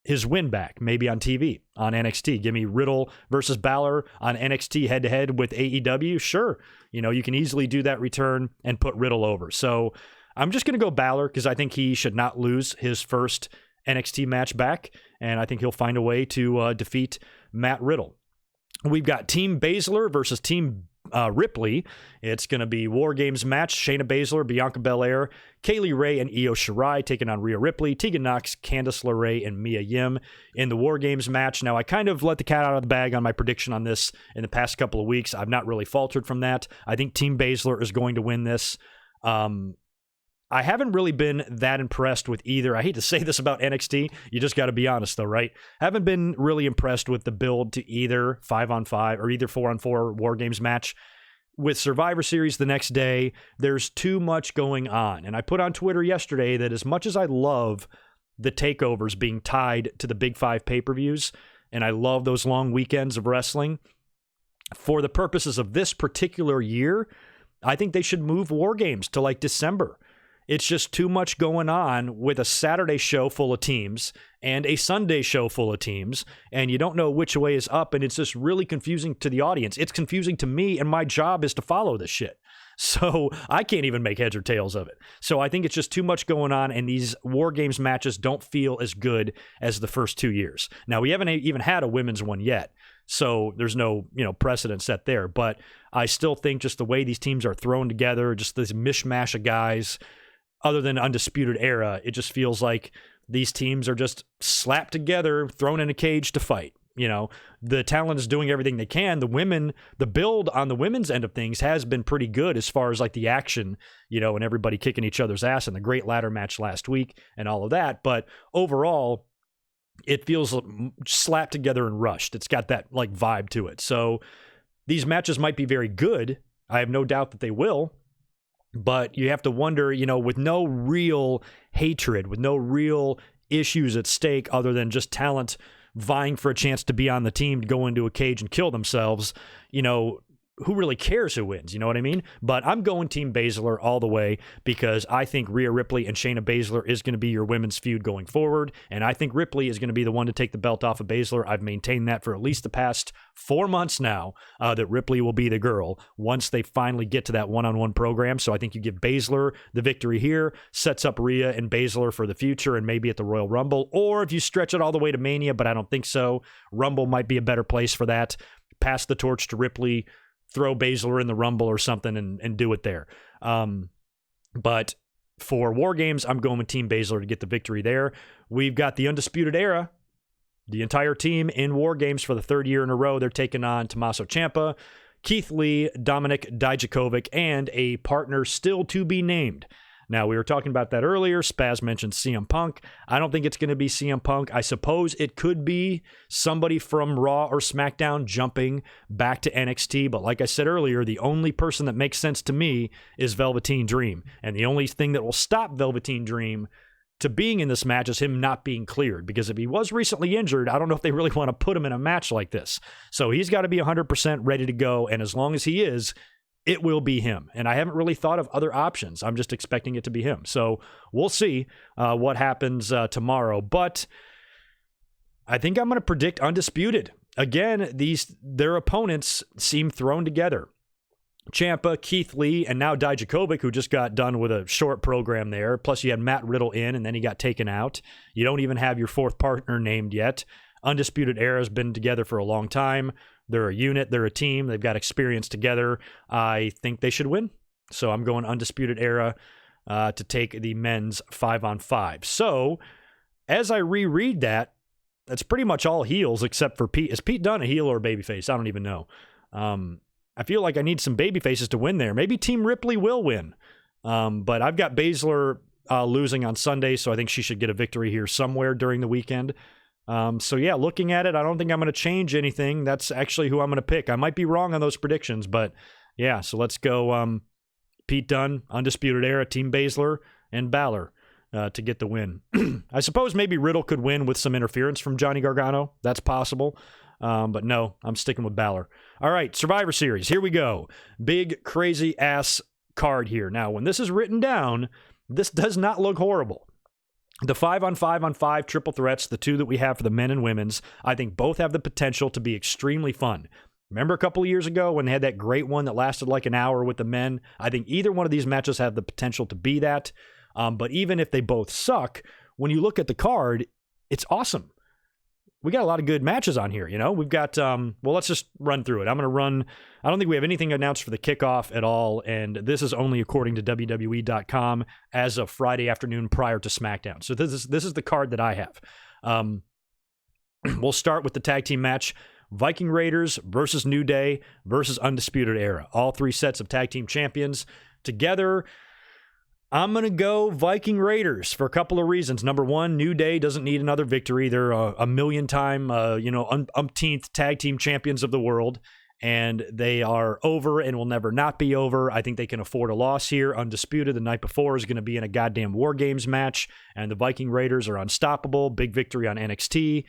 his win back, maybe on TV, on NXT. Give me Riddle versus Balor on NXT head-to-head with AEW. Sure, you can easily do that return and put Riddle over. So I'm just going to go Balor because I think he should not lose his first NXT match back, and I think he'll find a way to defeat Matt Riddle. We've got Team Baszler versus Team Ripley. It's going to be War Games match. Shayna Baszler, Bianca Belair, Kaylee Ray, and Io Shirai taking on Rhea Ripley, Tegan Nox, Candice LeRae, and Mia Yim in the War Games match. Now, I kind of let the cat out of the bag on my prediction on this in the past couple of weeks. I've not really faltered from that. I think Team Baszler is going to win this. I haven't really been that impressed with either. I hate to say this about NXT. You just got to be honest, though, right? Haven't been really impressed with the build to either 5-on-5 or either 4-on-4 War Games match. With Survivor Series the next day, there's too much going on. And I put on Twitter yesterday that as much as I love the takeovers being tied to the Big 5 pay-per-views, and I love those long weekends of wrestling, for the purposes of this particular year, I think they should move War Games to like December. It's just too much going on with a Saturday show full of teams and a Sunday show full of teams, and you don't know which way is up, and it's just really confusing to the audience. It's confusing to me, and my job is to follow this shit. So I can't even make heads or tails of it. So I think it's just too much going on, and these War Games matches don't feel as good as the first 2 years. Now, we haven't even had a women's one yet, so there's no precedent set there, but I still think just the way these teams are thrown together, just this mishmash of guys, other than Undisputed Era, it just feels like these teams are just slapped together, thrown in a cage to fight. The talent is doing everything they can. The build on the women's end of things has been pretty good as far as like the action, and everybody kicking each other's ass and the great ladder match last week and all of that. But overall, it feels slapped together and rushed. It's got that like vibe to it. So these matches might be very good. I have no doubt that they will. But you have to wonder, with no real hatred, with no real issues at stake other than just talent vying for a chance to be on the team, to go into a cage and kill themselves, who really cares who wins? You know what I mean? But I'm going Team Baszler all the way because I think Rhea Ripley and Shayna Baszler is going to be your women's feud going forward. And I think Ripley is going to be the one to take the belt off of Baszler. I've maintained that for at least the past 4 months now, that Ripley will be the girl once they finally get to that one-on-one program. So I think you give Baszler the victory here, sets up Rhea and Baszler for the future and maybe at the Royal Rumble. Or if you stretch it all the way to Mania, but I don't think so, Rumble might be a better place for that. Pass the torch to Ripley, throw Baszler in the Rumble or something and do it there. But for War Games, I'm going with Team Baszler to get the victory there. We've got the Undisputed Era, the entire team in War Games for the third year in a row. They're taking on Tommaso Ciampa, Keith Lee, Dominik Dijakovic, and a partner still to be named. Now, we were talking about that earlier. Spaz mentioned CM Punk. I don't think it's going to be CM Punk. I suppose it could be somebody from Raw or SmackDown jumping back to NXT. But like I said earlier, the only person that makes sense to me is Velveteen Dream. And the only thing that will stop Velveteen Dream to being in this match is him not being cleared. Because if he was recently injured, I don't know if they really want to put him in a match like this. So he's got to be 100% ready to go. And as long as he is, it will be him. And I haven't really thought of other options. I'm just expecting it to be him. So we'll see what happens tomorrow. But I think I'm going to predict Undisputed. Again, their opponents seem thrown together. Ciampa, Keith Lee, and now Dijakovic, who just got done with a short program there. Plus you had Matt Riddle in, and then he got taken out. You don't even have your fourth partner named yet. Undisputed Era has been together for a long time. They're a unit. They're a team. They've got experience together. I think they should win. So I'm going Undisputed Era to take the men's 5-on-5. So as I reread that, that's pretty much all heels except for Pete. Is Pete Dunne a heel or a babyface? I don't even know. I feel like I need some babyfaces to win there. Maybe Team Ripley will win. But I've got Baszler losing on Sunday, so I think she should get a victory here somewhere during the weekend. So yeah, looking at it, I don't think I'm going to change anything. That's actually who I'm going to pick. I might be wrong on those predictions, but yeah, so let's go Pete Dunne, Undisputed Era, Team Baszler, and Balor to get the win. I suppose maybe Riddle could win with some interference from Johnny Gargano. That's possible. But no, I'm sticking with Balor. All right, Survivor Series, here we go. Big, crazy-ass card here. Now, when this is written down, this does not look horrible. The 5-on-5-on-5 triple threats, the two that we have for the men and women's, I think both have the potential to be extremely fun. Remember a couple of years ago when they had that great one that lasted like an hour with the men? I think either one of these matches have the potential to be that. But even if they both suck, when you look at the card, it's awesome. We got a lot of good matches on here, you know? We've got, well, let's just run through it. I'm going to run, I don't think we have anything announced for the kickoff at all, and this is only according to WWE.com as of Friday afternoon prior to SmackDown. So this is the card that I have. We'll start with the tag team match, Viking Raiders versus New Day versus Undisputed Era. All three sets of tag team champions together. I'm going to go Viking Raiders for a couple of reasons. Number one, New Day doesn't need another victory. They're a million-time, umpteenth tag team champions of the world, and they are over and will never not be over. I think they can afford a loss here. Undisputed the night before is going to be in a goddamn War Games match, and the Viking Raiders are unstoppable. Big victory on NXT.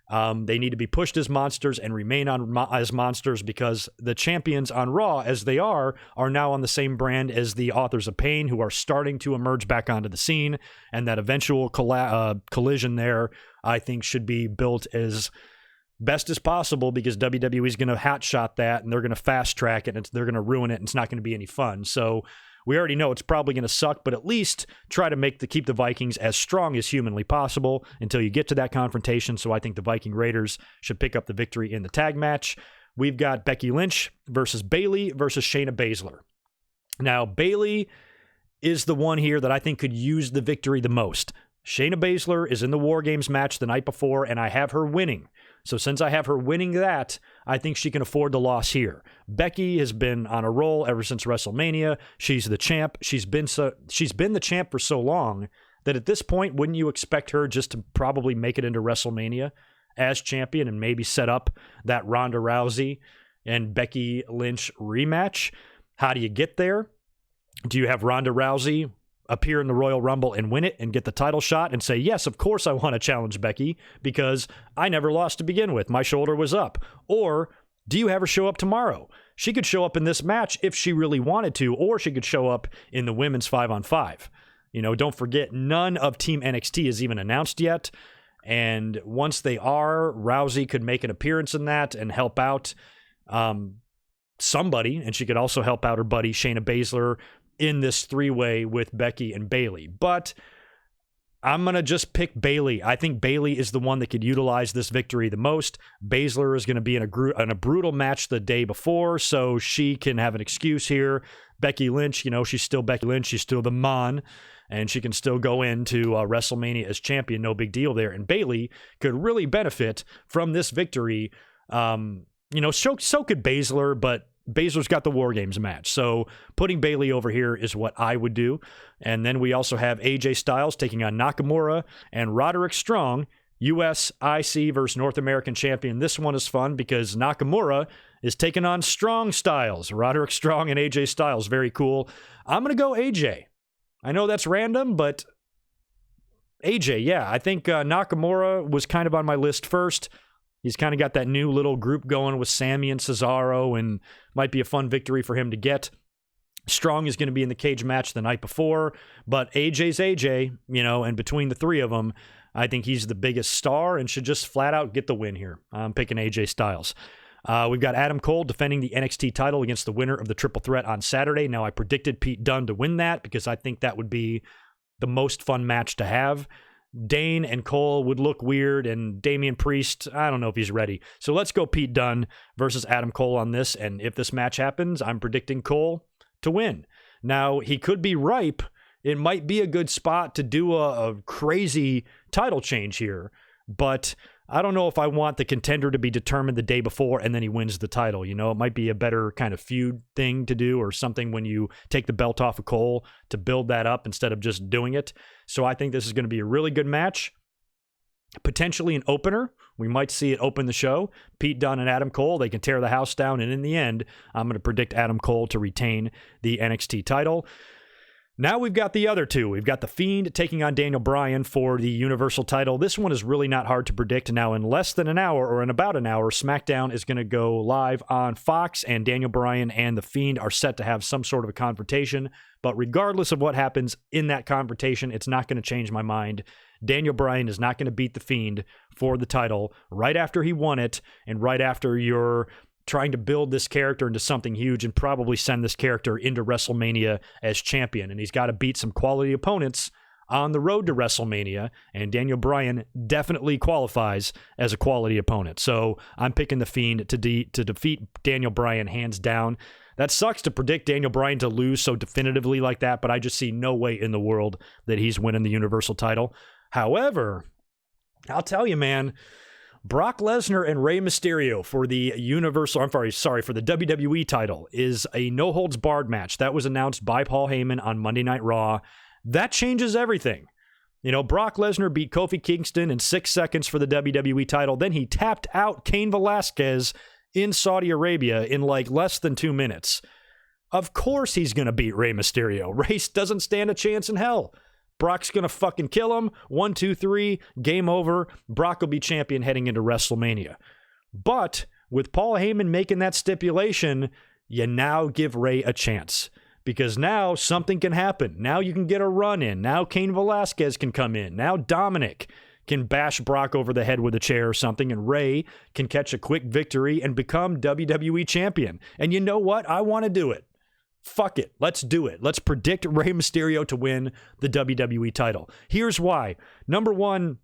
They need to be pushed as monsters and remain as monsters because the champions on Raw, as they are now on the same brand as the Authors of Pain, who are starting to emerge back onto the scene. And that eventual collision there, I think, should be built as best as possible because WWE is going to hotshot that and they're going to fast track it and they're going to ruin it and it's not going to be any fun. So we already know it's probably going to suck, but at least try to keep the Vikings as strong as humanly possible until you get to that confrontation. So I think the Viking Raiders should pick up the victory in the tag match. We've got Becky Lynch versus Bayley versus Shayna Baszler. Now, Bayley is the one here that I think could use the victory the most. Shayna Baszler is in the War Games match the night before, and I have her winning. So since I have her winning that, I think she can afford the loss here. Becky has been on a roll ever since WrestleMania. She's the champ. She's been the champ for so long that at this point, wouldn't you expect her just to probably make it into WrestleMania as champion and maybe set up that Ronda Rousey and Becky Lynch rematch? How do you get there? Do you have Ronda Rousey appear in the Royal Rumble and win it and get the title shot and say, yes, of course I want to challenge Becky because I never lost to begin with. My shoulder was up. Or do you have her show up tomorrow? She could show up in this match if she really wanted to, or she could show up in the women's 5-on-5. You know, don't forget, none of Team NXT is even announced yet. And once they are, Rousey could make an appearance in that and help out somebody. And she could also help out her buddy Shayna Baszler in this three-way with Becky and Bayley. But I'm going to just pick Bayley. I think Bayley is the one that could utilize this victory the most. Baszler is going to be in a brutal match the day before, so she can have an excuse here. Becky Lynch, you know, she's still Becky Lynch. She's still the Mon, and she can still go into WrestleMania as champion. No big deal there. And Bayley could really benefit from this victory. So could Baszler, but Baszler's got the War Games match. So putting Bayley over here is what I would do. And then we also have AJ Styles taking on Nakamura and Roderick Strong, U.S. IC versus North American champion. This one is fun because Nakamura is taking on Strong Styles. Roderick Strong and AJ Styles. Very cool. I'm going to go AJ. I know that's random, but AJ, yeah. I think Nakamura was kind of on my list first. He's kind of got that new little group going with Sammy and Cesaro, and might be a fun victory for him to get. Strong is going to be in the cage match the night before, but AJ's AJ, and between the three of them, I think he's the biggest star and should just flat out get the win here. I'm picking AJ Styles. We've got Adam Cole defending the NXT title against the winner of the triple threat on Saturday. Now, I predicted Pete Dunne to win that because I think that would be the most fun match to have. Dane and Cole would look weird, and Damian Priest, I don't know if he's ready. So let's go Pete Dunne versus Adam Cole on this, and if this match happens, I'm predicting Cole to win. Now, he could be ripe. It might be a good spot to do a crazy title change here, but I don't know if I want the contender to be determined the day before and then he wins the title. It might be a better kind of feud thing to do or something when you take the belt off of Cole to build that up instead of just doing it. So I think this is going to be a really good match. Potentially an opener. We might see it open the show. Pete Dunne and Adam Cole, they can tear the house down. And in the end, I'm going to predict Adam Cole to retain the NXT title. Now we've got the other two. We've got The Fiend taking on Daniel Bryan for the Universal title. This one is really not hard to predict. Now, in less than an hour, or in about an hour, SmackDown is going to go live on Fox, and Daniel Bryan and The Fiend are set to have some sort of a confrontation. But regardless of what happens in that confrontation, it's not going to change my mind. Daniel Bryan is not going to beat The Fiend for the title right after he won it, and right after you're trying to build this character into something huge and probably send this character into WrestleMania as champion. And he's got to beat some quality opponents on the road to WrestleMania, and Daniel Bryan definitely qualifies as a quality opponent. So I'm picking The Fiend to defeat Daniel Bryan hands down. That sucks to predict Daniel Bryan to lose so definitively like that, but I just see no way in the world that he's winning the Universal title. However, I'll tell you, man, Brock Lesnar and Rey Mysterio for the for the WWE title is a no-holds-barred match. That was announced by Paul Heyman on Monday Night Raw. That changes everything. Brock Lesnar beat Kofi Kingston in 6 seconds for the WWE title. Then he tapped out Cain Velasquez in Saudi Arabia in less than 2 minutes. Of course he's going to beat Rey Mysterio. Rey doesn't stand a chance in hell. Brock's going to fucking kill him. 1, 2, 3, game over. Brock will be champion heading into WrestleMania. But with Paul Heyman making that stipulation, you now give Rey a chance. Because now something can happen. Now you can get a run in. Now Cain Velasquez can come in. Now Dominic can bash Brock over the head with a chair or something, and Rey can catch a quick victory and become WWE champion. And you know what? I want to do it. Fuck it. Let's do it. Let's predict Rey Mysterio to win the WWE title. Here's why. Number one,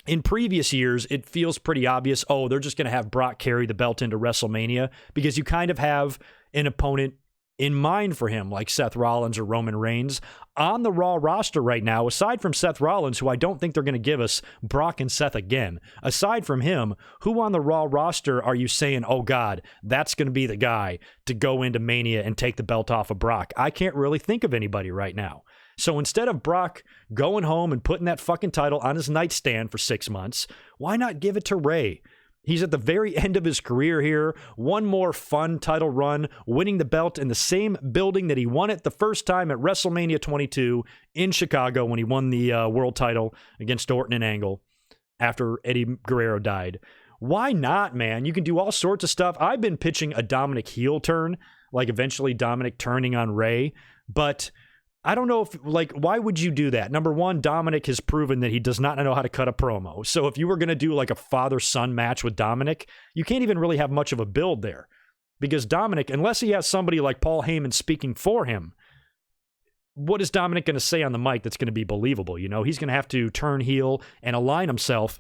in previous years, it feels pretty obvious, they're just going to have Brock carry the belt into WrestleMania because you kind of have an opponent in mind for him, like Seth Rollins or Roman Reigns. On the Raw roster right now, aside from Seth Rollins, who I don't think they're going to give us Brock and Seth again, aside from him, who on the Raw roster are you saying, oh God, that's going to be the guy to go into Mania and take the belt off of Brock? I can't really think of anybody right now. So instead of Brock going home and putting that fucking title on his nightstand for 6 months, why not give it to Rey? He's at the very end of his career here. One more fun title run, winning the belt in the same building that he won it the first time at WrestleMania 22 in Chicago when he won the world title against Orton and Angle after Eddie Guerrero died. Why not, man? You can do all sorts of stuff. I've been pitching a Dominic heel turn, eventually Dominic turning on Rey, but I don't know if, why would you do that? Number one, Dominic has proven that he does not know how to cut a promo. So if you were going to do a father-son match with Dominic, you can't even really have much of a build there. Because Dominic, unless he has somebody like Paul Heyman speaking for him, what is Dominic going to say on the mic that's going to be believable? He's going to have to turn heel and align himself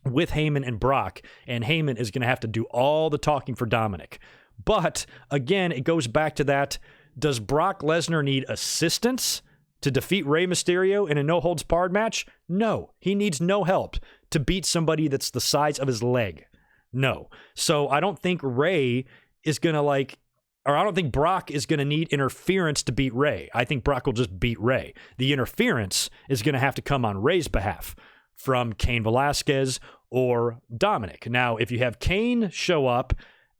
with Heyman and Brock. And Heyman is going to have to do all the talking for Dominic. But again, it goes back to that. Does Brock Lesnar need assistance to defeat Rey Mysterio in a no-holds-barred match? No. He needs no help to beat somebody that's the size of his leg. No. So I don't think Rey is going to, or I don't think Brock is going to need interference to beat Rey. I think Brock will just beat Rey. The interference is going to have to come on Rey's behalf from Cain Velasquez or Dominic. Now, if you have Cain show up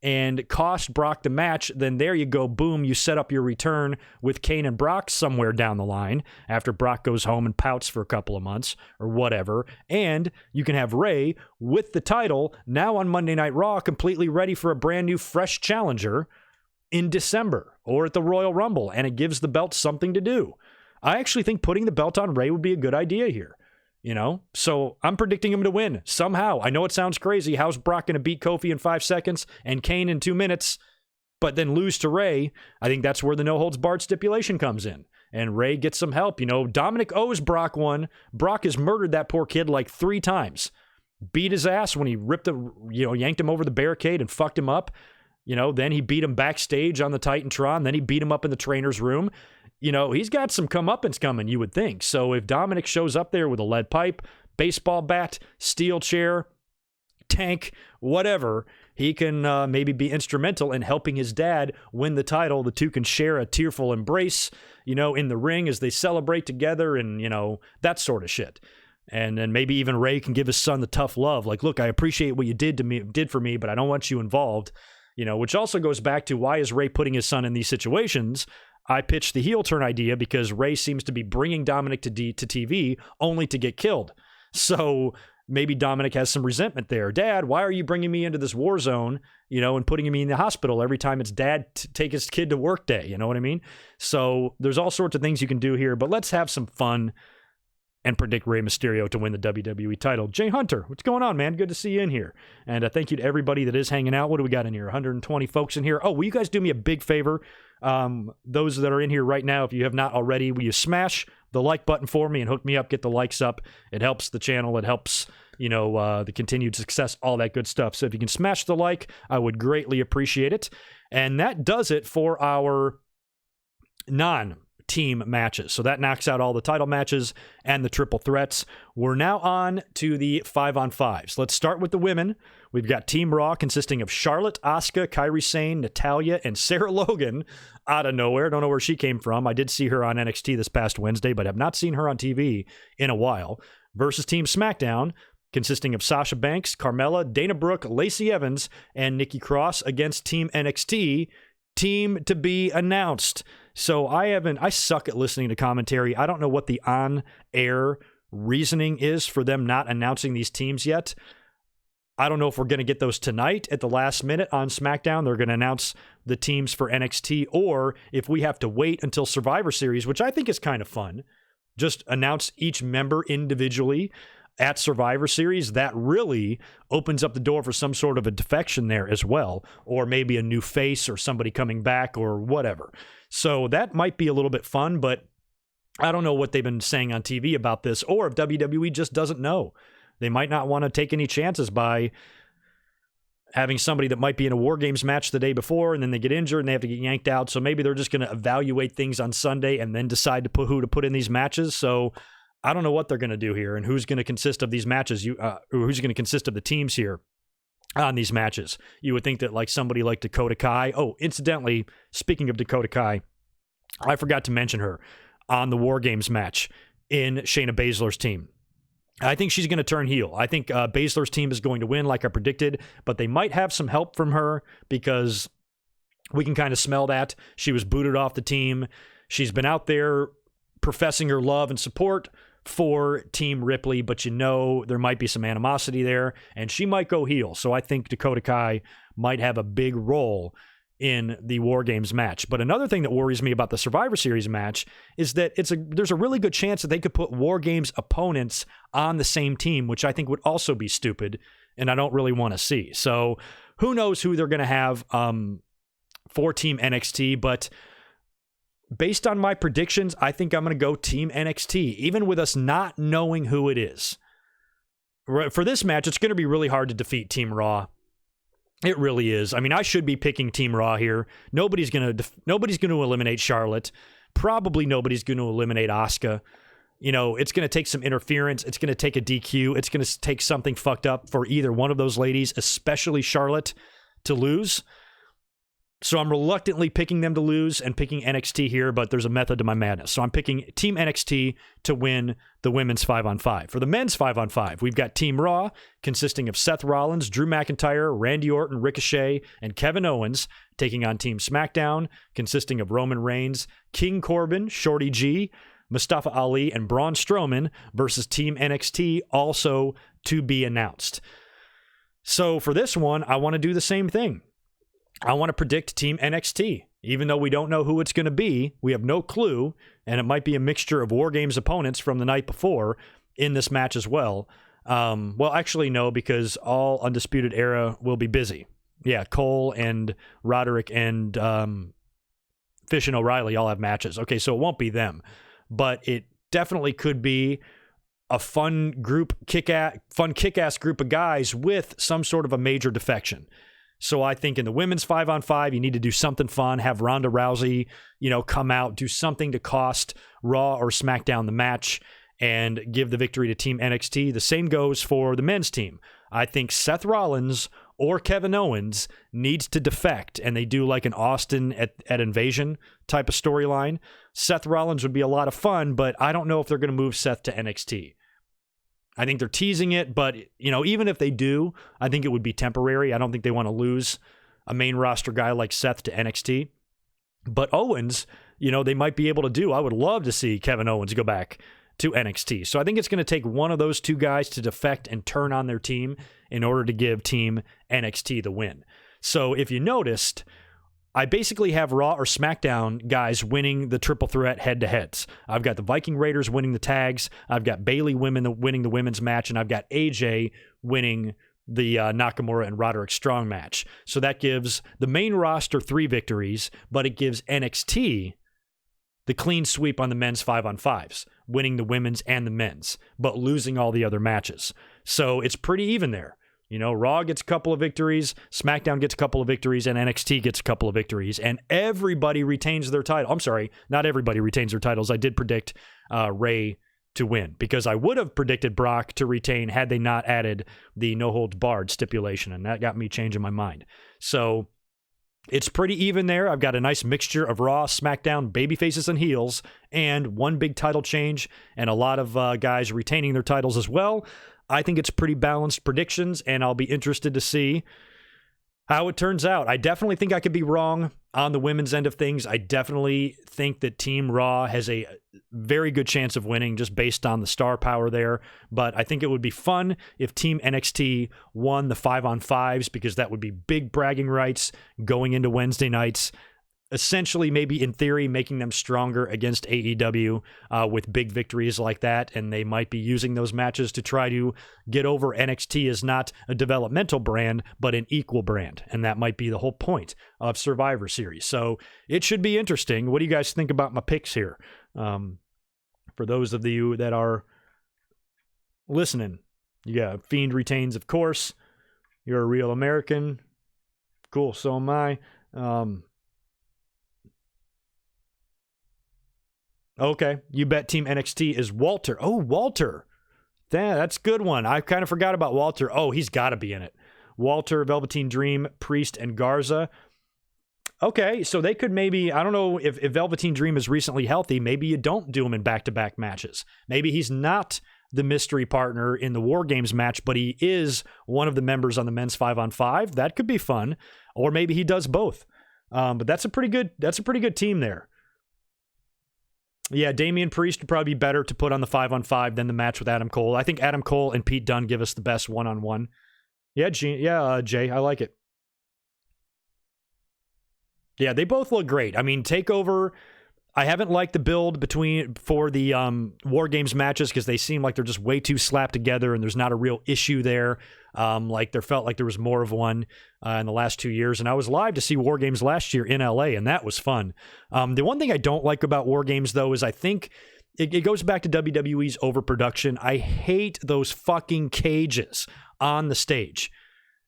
and cost Brock the match, then there you go. Boom, you set up your return with Cain and Brock somewhere down the line after Brock goes home and pouts for a couple of months or whatever. And you can have Rey with the title now on Monday Night Raw, completely ready for a brand new, fresh challenger in December or at the Royal Rumble. And it gives the belt something to do. I actually think putting the belt on Rey would be a good idea here. You know, so I'm predicting him to win somehow. I know it sounds crazy. How's Brock going to beat Kofi in 5 seconds and Cain in 2 minutes, but then lose to Rey? I think that's where the no-holds-barred stipulation comes in. And Rey gets some help. You know, Dominic owes Brock one. Brock has murdered that poor kid like 3 times. Beat his ass when he yanked him over the barricade and fucked him up. You know, then he beat him backstage on the Titantron. Then he beat him up in the trainer's room. You know, he's got some comeuppance coming, you would think. So if Dominic shows up there with a lead pipe, baseball bat, steel chair, tank, whatever, he can maybe be instrumental in helping his dad win the title. The two can share a tearful embrace, you know, in the ring as they celebrate together and, you know, that sort of shit. And then maybe even Rey can give his son the tough love. Like, look, I appreciate what you did for me, but I don't want you involved. You know, which also goes back to why is Rey putting his son in these situations? I pitched the heel turn idea because Rey seems to be bringing Dominic to TV only to get killed. So maybe Dominic has some resentment there. Dad, why are you bringing me into this war zone, you know, and putting me in the hospital every time it's dad take his kid to work day? You know what I mean? So there's all sorts of things you can do here, but let's have some fun and predict Rey Mysterio to win the WWE title. Jay Hunter, what's going on, man? Good to see you in here. And thank you to everybody that is hanging out. What do we got in here? 120 folks in here. Oh, will you guys do me a big favor? Those that are in here right now, if you have not already, will you smash the like button for me and hook me up, get the likes up? It helps the channel. It helps, you know, the continued success, all that good stuff. So if you can smash the like, I would greatly appreciate it. And that does it for our non-team matches. So that knocks out all the title matches and the triple threats. We're now on to the 5-on-5s. Let's start with the women. We've got Team Raw consisting of Charlotte, Asuka, Kairi Sane, Natalya, and Sarah Logan out of nowhere. Don't know where she came from. I did see her on NXT this past Wednesday, but have not seen her on TV in a while. Versus Team SmackDown, consisting of Sasha Banks, Carmella, Dana Brooke, Lacey Evans, and Nikki Cross against Team NXT, team to be announced. So I suck at listening to commentary. I don't know what the on-air reasoning is for them not announcing these teams yet. I don't know if we're going to get those tonight at the last minute on SmackDown. They're going to announce the teams for NXT, or if we have to wait until Survivor Series, which I think is kind of fun, just announce each member individually at Survivor Series. That really opens up the door for some sort of a defection there as well, or maybe a new face or somebody coming back or whatever. So that might be a little bit fun, but I don't know what they've been saying on TV about this, or if WWE just doesn't know. They might not want to take any chances by having somebody that might be in a War Games match the day before and then they get injured and they have to get yanked out. So maybe they're just going to evaluate things on Sunday and then decide to put who to put in these matches. So I don't know what they're going to do here and who's going to consist of these matches, or who's going to consist of the teams here on these matches. You would think that like somebody like Dakota Kai. Oh, incidentally, speaking of Dakota Kai, I forgot to mention her on the War Games match in Shayna Baszler's team. I think she's going to turn heel. I think Baszler's team is going to win like I predicted, but they might have some help from her because we can kind of smell that. She was booted off the team. She's been out there professing her love and support for Team Ripley, but you know there might be some animosity there, and she might go heel. So I think Dakota Kai might have a big role in the War Games match. But another thing that worries me about the Survivor Series match is that there's a really good chance that they could put War Games opponents on the same team, which I think would also be stupid, and I don't really want to see. So who knows who they're going to have for Team NXT, but based on my predictions, I think I'm going to go Team NXT, even with us not knowing who it is. For this match, it's going to be really hard to defeat Team Raw. It really is. I mean, I should be picking Team Raw here. Nobody's going to eliminate Charlotte. Probably nobody's going to eliminate Asuka. You know, it's going to take some interference. It's going to take a DQ. It's going to take something fucked up for either one of those ladies, especially Charlotte, to lose. So I'm reluctantly picking them to lose and picking NXT here, but there's a method to my madness. So I'm picking Team NXT to win the women's 5-on-5. For the men's 5-on-5, we've got Team Raw, consisting of Seth Rollins, Drew McIntyre, Randy Orton, Ricochet, and Kevin Owens, taking on Team SmackDown, consisting of Roman Reigns, King Corbin, Shorty G, Mustafa Ali, and Braun Strowman versus Team NXT, also to be announced. So for this one, I want to do the same thing. I want to predict Team NXT. Even though we don't know who it's going to be, we have no clue, and it might be a mixture of War Games opponents from the night before in this match as well. Well, actually, no, because all Undisputed Era will be busy. Yeah, Cole and Roderick and Fish and O'Reilly all have matches. Okay, so it won't be them, but it definitely could be a fun kick-ass group of guys with some sort of a major defection. So I think in the women's 5-on-5, you need to do something fun, have Ronda Rousey, come out, do something to cost Raw or SmackDown the match and give the victory to Team NXT. The same goes for the men's team. I think Seth Rollins or Kevin Owens needs to defect, and they do like an Austin at Invasion type of storyline. Seth Rollins would be a lot of fun, but I don't know if they're going to move Seth to NXT. I think they're teasing it, but, even if they do, I think it would be temporary. I don't think they want to lose a main roster guy like Seth to NXT. But Owens, they might be able to do. I would love to see Kevin Owens go back to NXT. So I think it's going to take one of those two guys to defect and turn on their team in order to give Team NXT the win. So if you noticed, I basically have Raw or SmackDown guys winning the triple threat head-to-heads. I've got the Viking Raiders winning the tags. I've got Bayley winning the women's match, and I've got AJ winning the Nakamura and Roderick Strong match. So that gives the main roster 3 victories, but it gives NXT the clean sweep on the men's 5-on-5s, winning the women's and the men's, but losing all the other matches. So it's pretty even there. Raw gets a couple of victories, SmackDown gets a couple of victories, and NXT gets a couple of victories, and everybody retains their title. I'm sorry, not everybody retains their titles. I did predict Ray to win, because I would have predicted Brock to retain had they not added the no-holds-barred stipulation, and that got me changing my mind. So it's pretty even there. I've got a nice mixture of Raw, SmackDown, babyfaces, and heels, and one big title change, and a lot of guys retaining their titles as well. I think it's pretty balanced predictions, and I'll be interested to see how it turns out. I definitely think I could be wrong on the women's end of things. I definitely think that Team Raw has a very good chance of winning just based on the star power there. But I think it would be fun if Team NXT won the 5-on-5s, because that would be big bragging rights going into Wednesday nights. Essentially, maybe in theory, making them stronger against AEW with big victories like that, and they might be using those matches to try to get over NXT as not a developmental brand, but an equal brand, and that might be the whole point of Survivor Series. So it should be interesting. What do you guys think about my picks here? For those of you that are listening, Fiend retains, of course. You're a real American. Cool, so am I. Okay, you bet Team NXT is Walter. Oh, Walter. That's a good one. I kind of forgot about Walter. Oh, he's got to be in it. Walter, Velveteen Dream, Priest, and Garza. Okay, so they could maybe, I don't know if Velveteen Dream is recently healthy, maybe you don't do him in back-to-back matches. Maybe he's not the mystery partner in the War Games match, but he is one of the members on the men's 5-on-5. That could be fun. Or maybe he does both. But that's a pretty good team there. Yeah, Damian Priest would probably be better to put on the 5-on-5 than the match with Adam Cole. I think Adam Cole and Pete Dunne give us the best one-on-one. Yeah, Jay, I like it. Yeah, they both look great. I mean, TakeOver, I haven't liked the build for the War Games matches, because they seem like they're just way too slapped together and there's not a real issue there. There felt like there was more of one in the last 2 years. And I was live to see War Games last year in LA, and that was fun. The one thing I don't like about War Games, though, is I think it goes back to WWE's overproduction. I hate those fucking cages on the stage.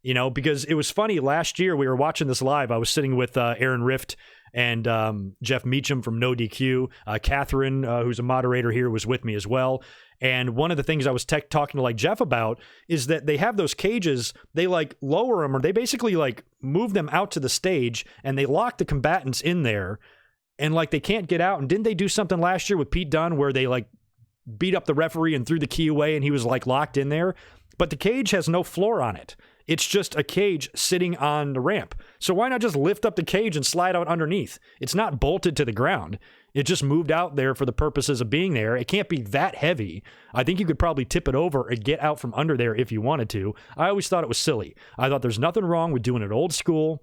Because it was funny, last year we were watching this live. I was sitting with Aaron Rift and Jeff Meacham from No DQ. Catherine, who's a moderator here, was with me as well. And one of the things I was talking to like Jeff about is that they have those cages, they like lower them, or they basically like move them out to the stage and they lock the combatants in there, and like they can't get out. And didn't they do something last year with Pete Dunne where they like beat up the referee and threw the key away and he was like locked in there? But the cage has no floor on it. It's just a cage sitting on the ramp. So why not just lift up the cage and slide out underneath? It's not bolted to the ground. It just moved out there for the purposes of being there. It can't be that heavy. I think you could probably tip it over and get out from under there if you wanted to. I always thought it was silly. I thought there's nothing wrong with doing it old school.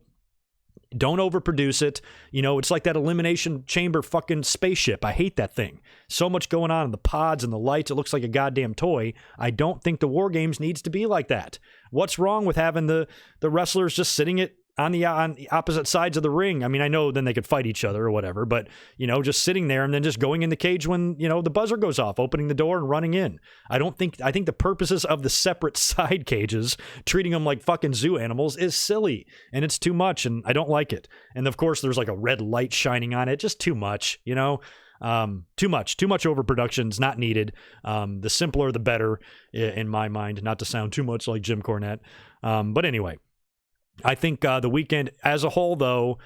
Don't overproduce it. You know, it's like that elimination chamber fucking spaceship. I hate that thing. So much going on in the pods and the lights. It looks like a goddamn toy. I don't think the War Games needs to be like that. What's wrong with having the wrestlers just sitting it on the opposite sides of the ring? I mean, I know then they could fight each other or whatever, but, you know, just sitting there and then just going in the cage when, you know, the buzzer goes off, opening the door and running in. I think the purposes of the separate side cages, treating them like fucking zoo animals, is silly, and it's too much, and I don't like it. And of course, there's like a red light shining on it, just too much, you know? Too much overproduction is not needed. The simpler, the better in my mind, not to sound too much like Jim Cornette. But anyway, I think the weekend as a whole, though,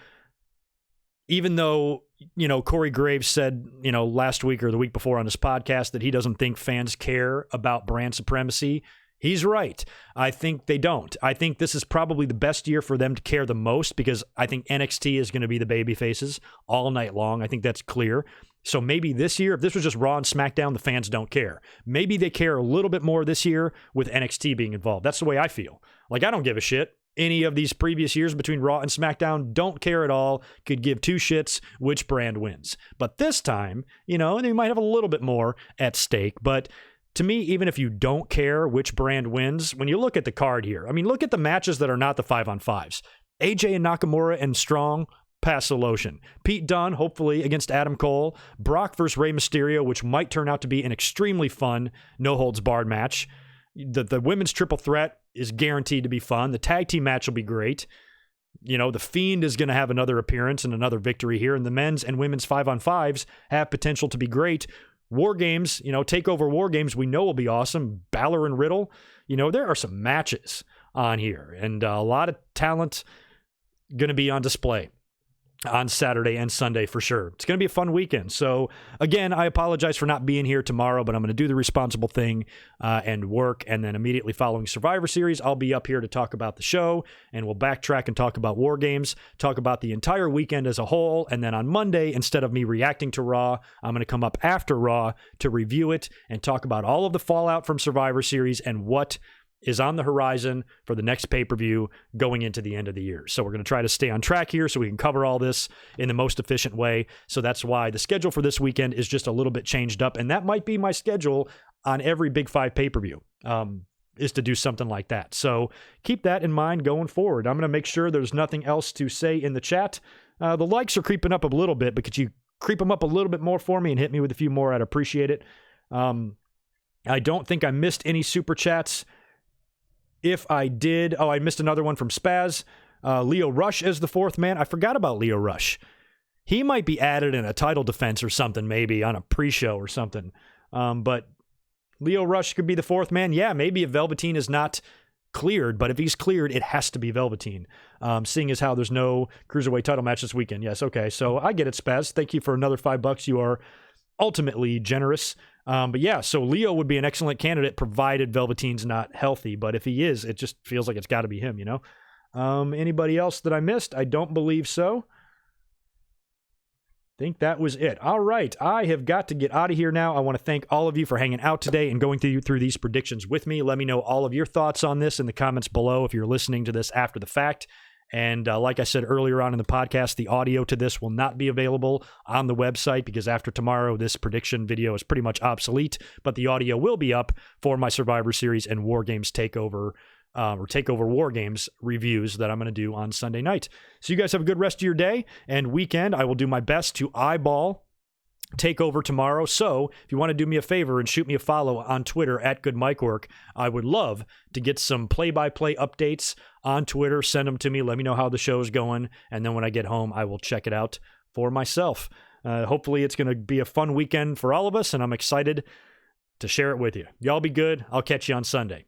even though, you know, Corey Graves said, you know, last week or the week before on this podcast that he doesn't think fans care about brand supremacy, he's right. I think they don't. I think this is probably the best year for them to care the most, because I think NXT is going to be the baby faces all night long. I think that's clear. So maybe this year, if this was just Raw and SmackDown, the fans don't care. Maybe they care a little bit more this year with NXT being involved. That's the way I feel. Like, I don't give a shit. Any of these previous years between Raw and SmackDown, don't care at all. Could give two shits which brand wins. But this time, you know, they might have a little bit more at stake. But to me, even if you don't care which brand wins, when you look at the card here, I mean, look at the matches that are not the 5-on-5s. AJ and Nakamura and Strong, pass the lotion. Pete Dunne, hopefully, against Adam Cole. Brock versus Rey Mysterio, which might turn out to be an extremely fun no-holds-barred match. The women's triple threat is guaranteed to be fun. The tag team match will be great. You know, The Fiend is going to have another appearance and another victory here. And the men's and women's 5-on-5s have potential to be great. War Games, you know, TakeOver War Games, we know will be awesome. Balor and Riddle, you know, there are some matches on here. And a lot of talent going to be on display on Saturday and Sunday for sure. It's going to be a fun weekend. So again, I apologize for not being here tomorrow, but I'm going to do the responsible thing and work. And then immediately following Survivor Series, I'll be up here to talk about the show, and we'll backtrack and talk about War Games, talk about the entire weekend as a whole. And then on Monday, instead of me reacting to Raw, I'm going to come up after Raw to review it and talk about all of the fallout from Survivor Series and what is on the horizon for the next pay-per-view going into the end of the year. So we're going to try to stay on track here so we can cover all this in the most efficient way. So that's why the schedule for this weekend is just a little bit changed up. And that might be my schedule on every Big 5 pay-per-view, is to do something like that. So keep that in mind going forward. I'm going to make sure there's nothing else to say in the chat. The likes are creeping up a little bit, but could you creep them up a little bit more for me and hit me with a few more? I'd appreciate it. I don't think I missed any super chats. If I did, I missed another one from Spaz. Leo Rush as the fourth man. I forgot about Leo Rush. He might be added in a title defense or something, maybe on a pre-show or something. But Leo Rush could be the fourth man. Yeah, maybe if Velveteen is not cleared, but if he's cleared, it has to be Velveteen. Seeing as how there's no Cruiserweight title match this weekend. Yes, okay. So I get it, Spaz. Thank you for another $5. You are ultimately generous. But yeah, so Leo would be an excellent candidate provided Velveteen's not healthy. But if he is, it just feels like it's got to be him, you know? Anybody else that I missed? I don't believe so. Think that was it. All right, I have got to get out of here now. I want to thank all of you for hanging out today and going through these predictions with me. Let me know all of your thoughts on this in the comments below if you're listening to this after the fact. And like I said earlier on in the podcast, the audio to this will not be available on the website because after tomorrow, this prediction video is pretty much obsolete. But the audio will be up for my Survivor Series and War Games Takeover or Takeover War Games reviews that I'm going to do on Sunday night. So you guys have a good rest of your day and weekend. I will do my best to eyeball takeover tomorrow. So if you want to do me a favor and shoot me a follow on Twitter at GoodMicWork, I would love to get some play-by-play updates on Twitter. Send them to me. Let me know how the show's going. And then when I get home, I will check it out for myself. Hopefully it's going to be a fun weekend for all of us, and I'm excited to share it with you. Y'all be good. I'll catch you on Sunday.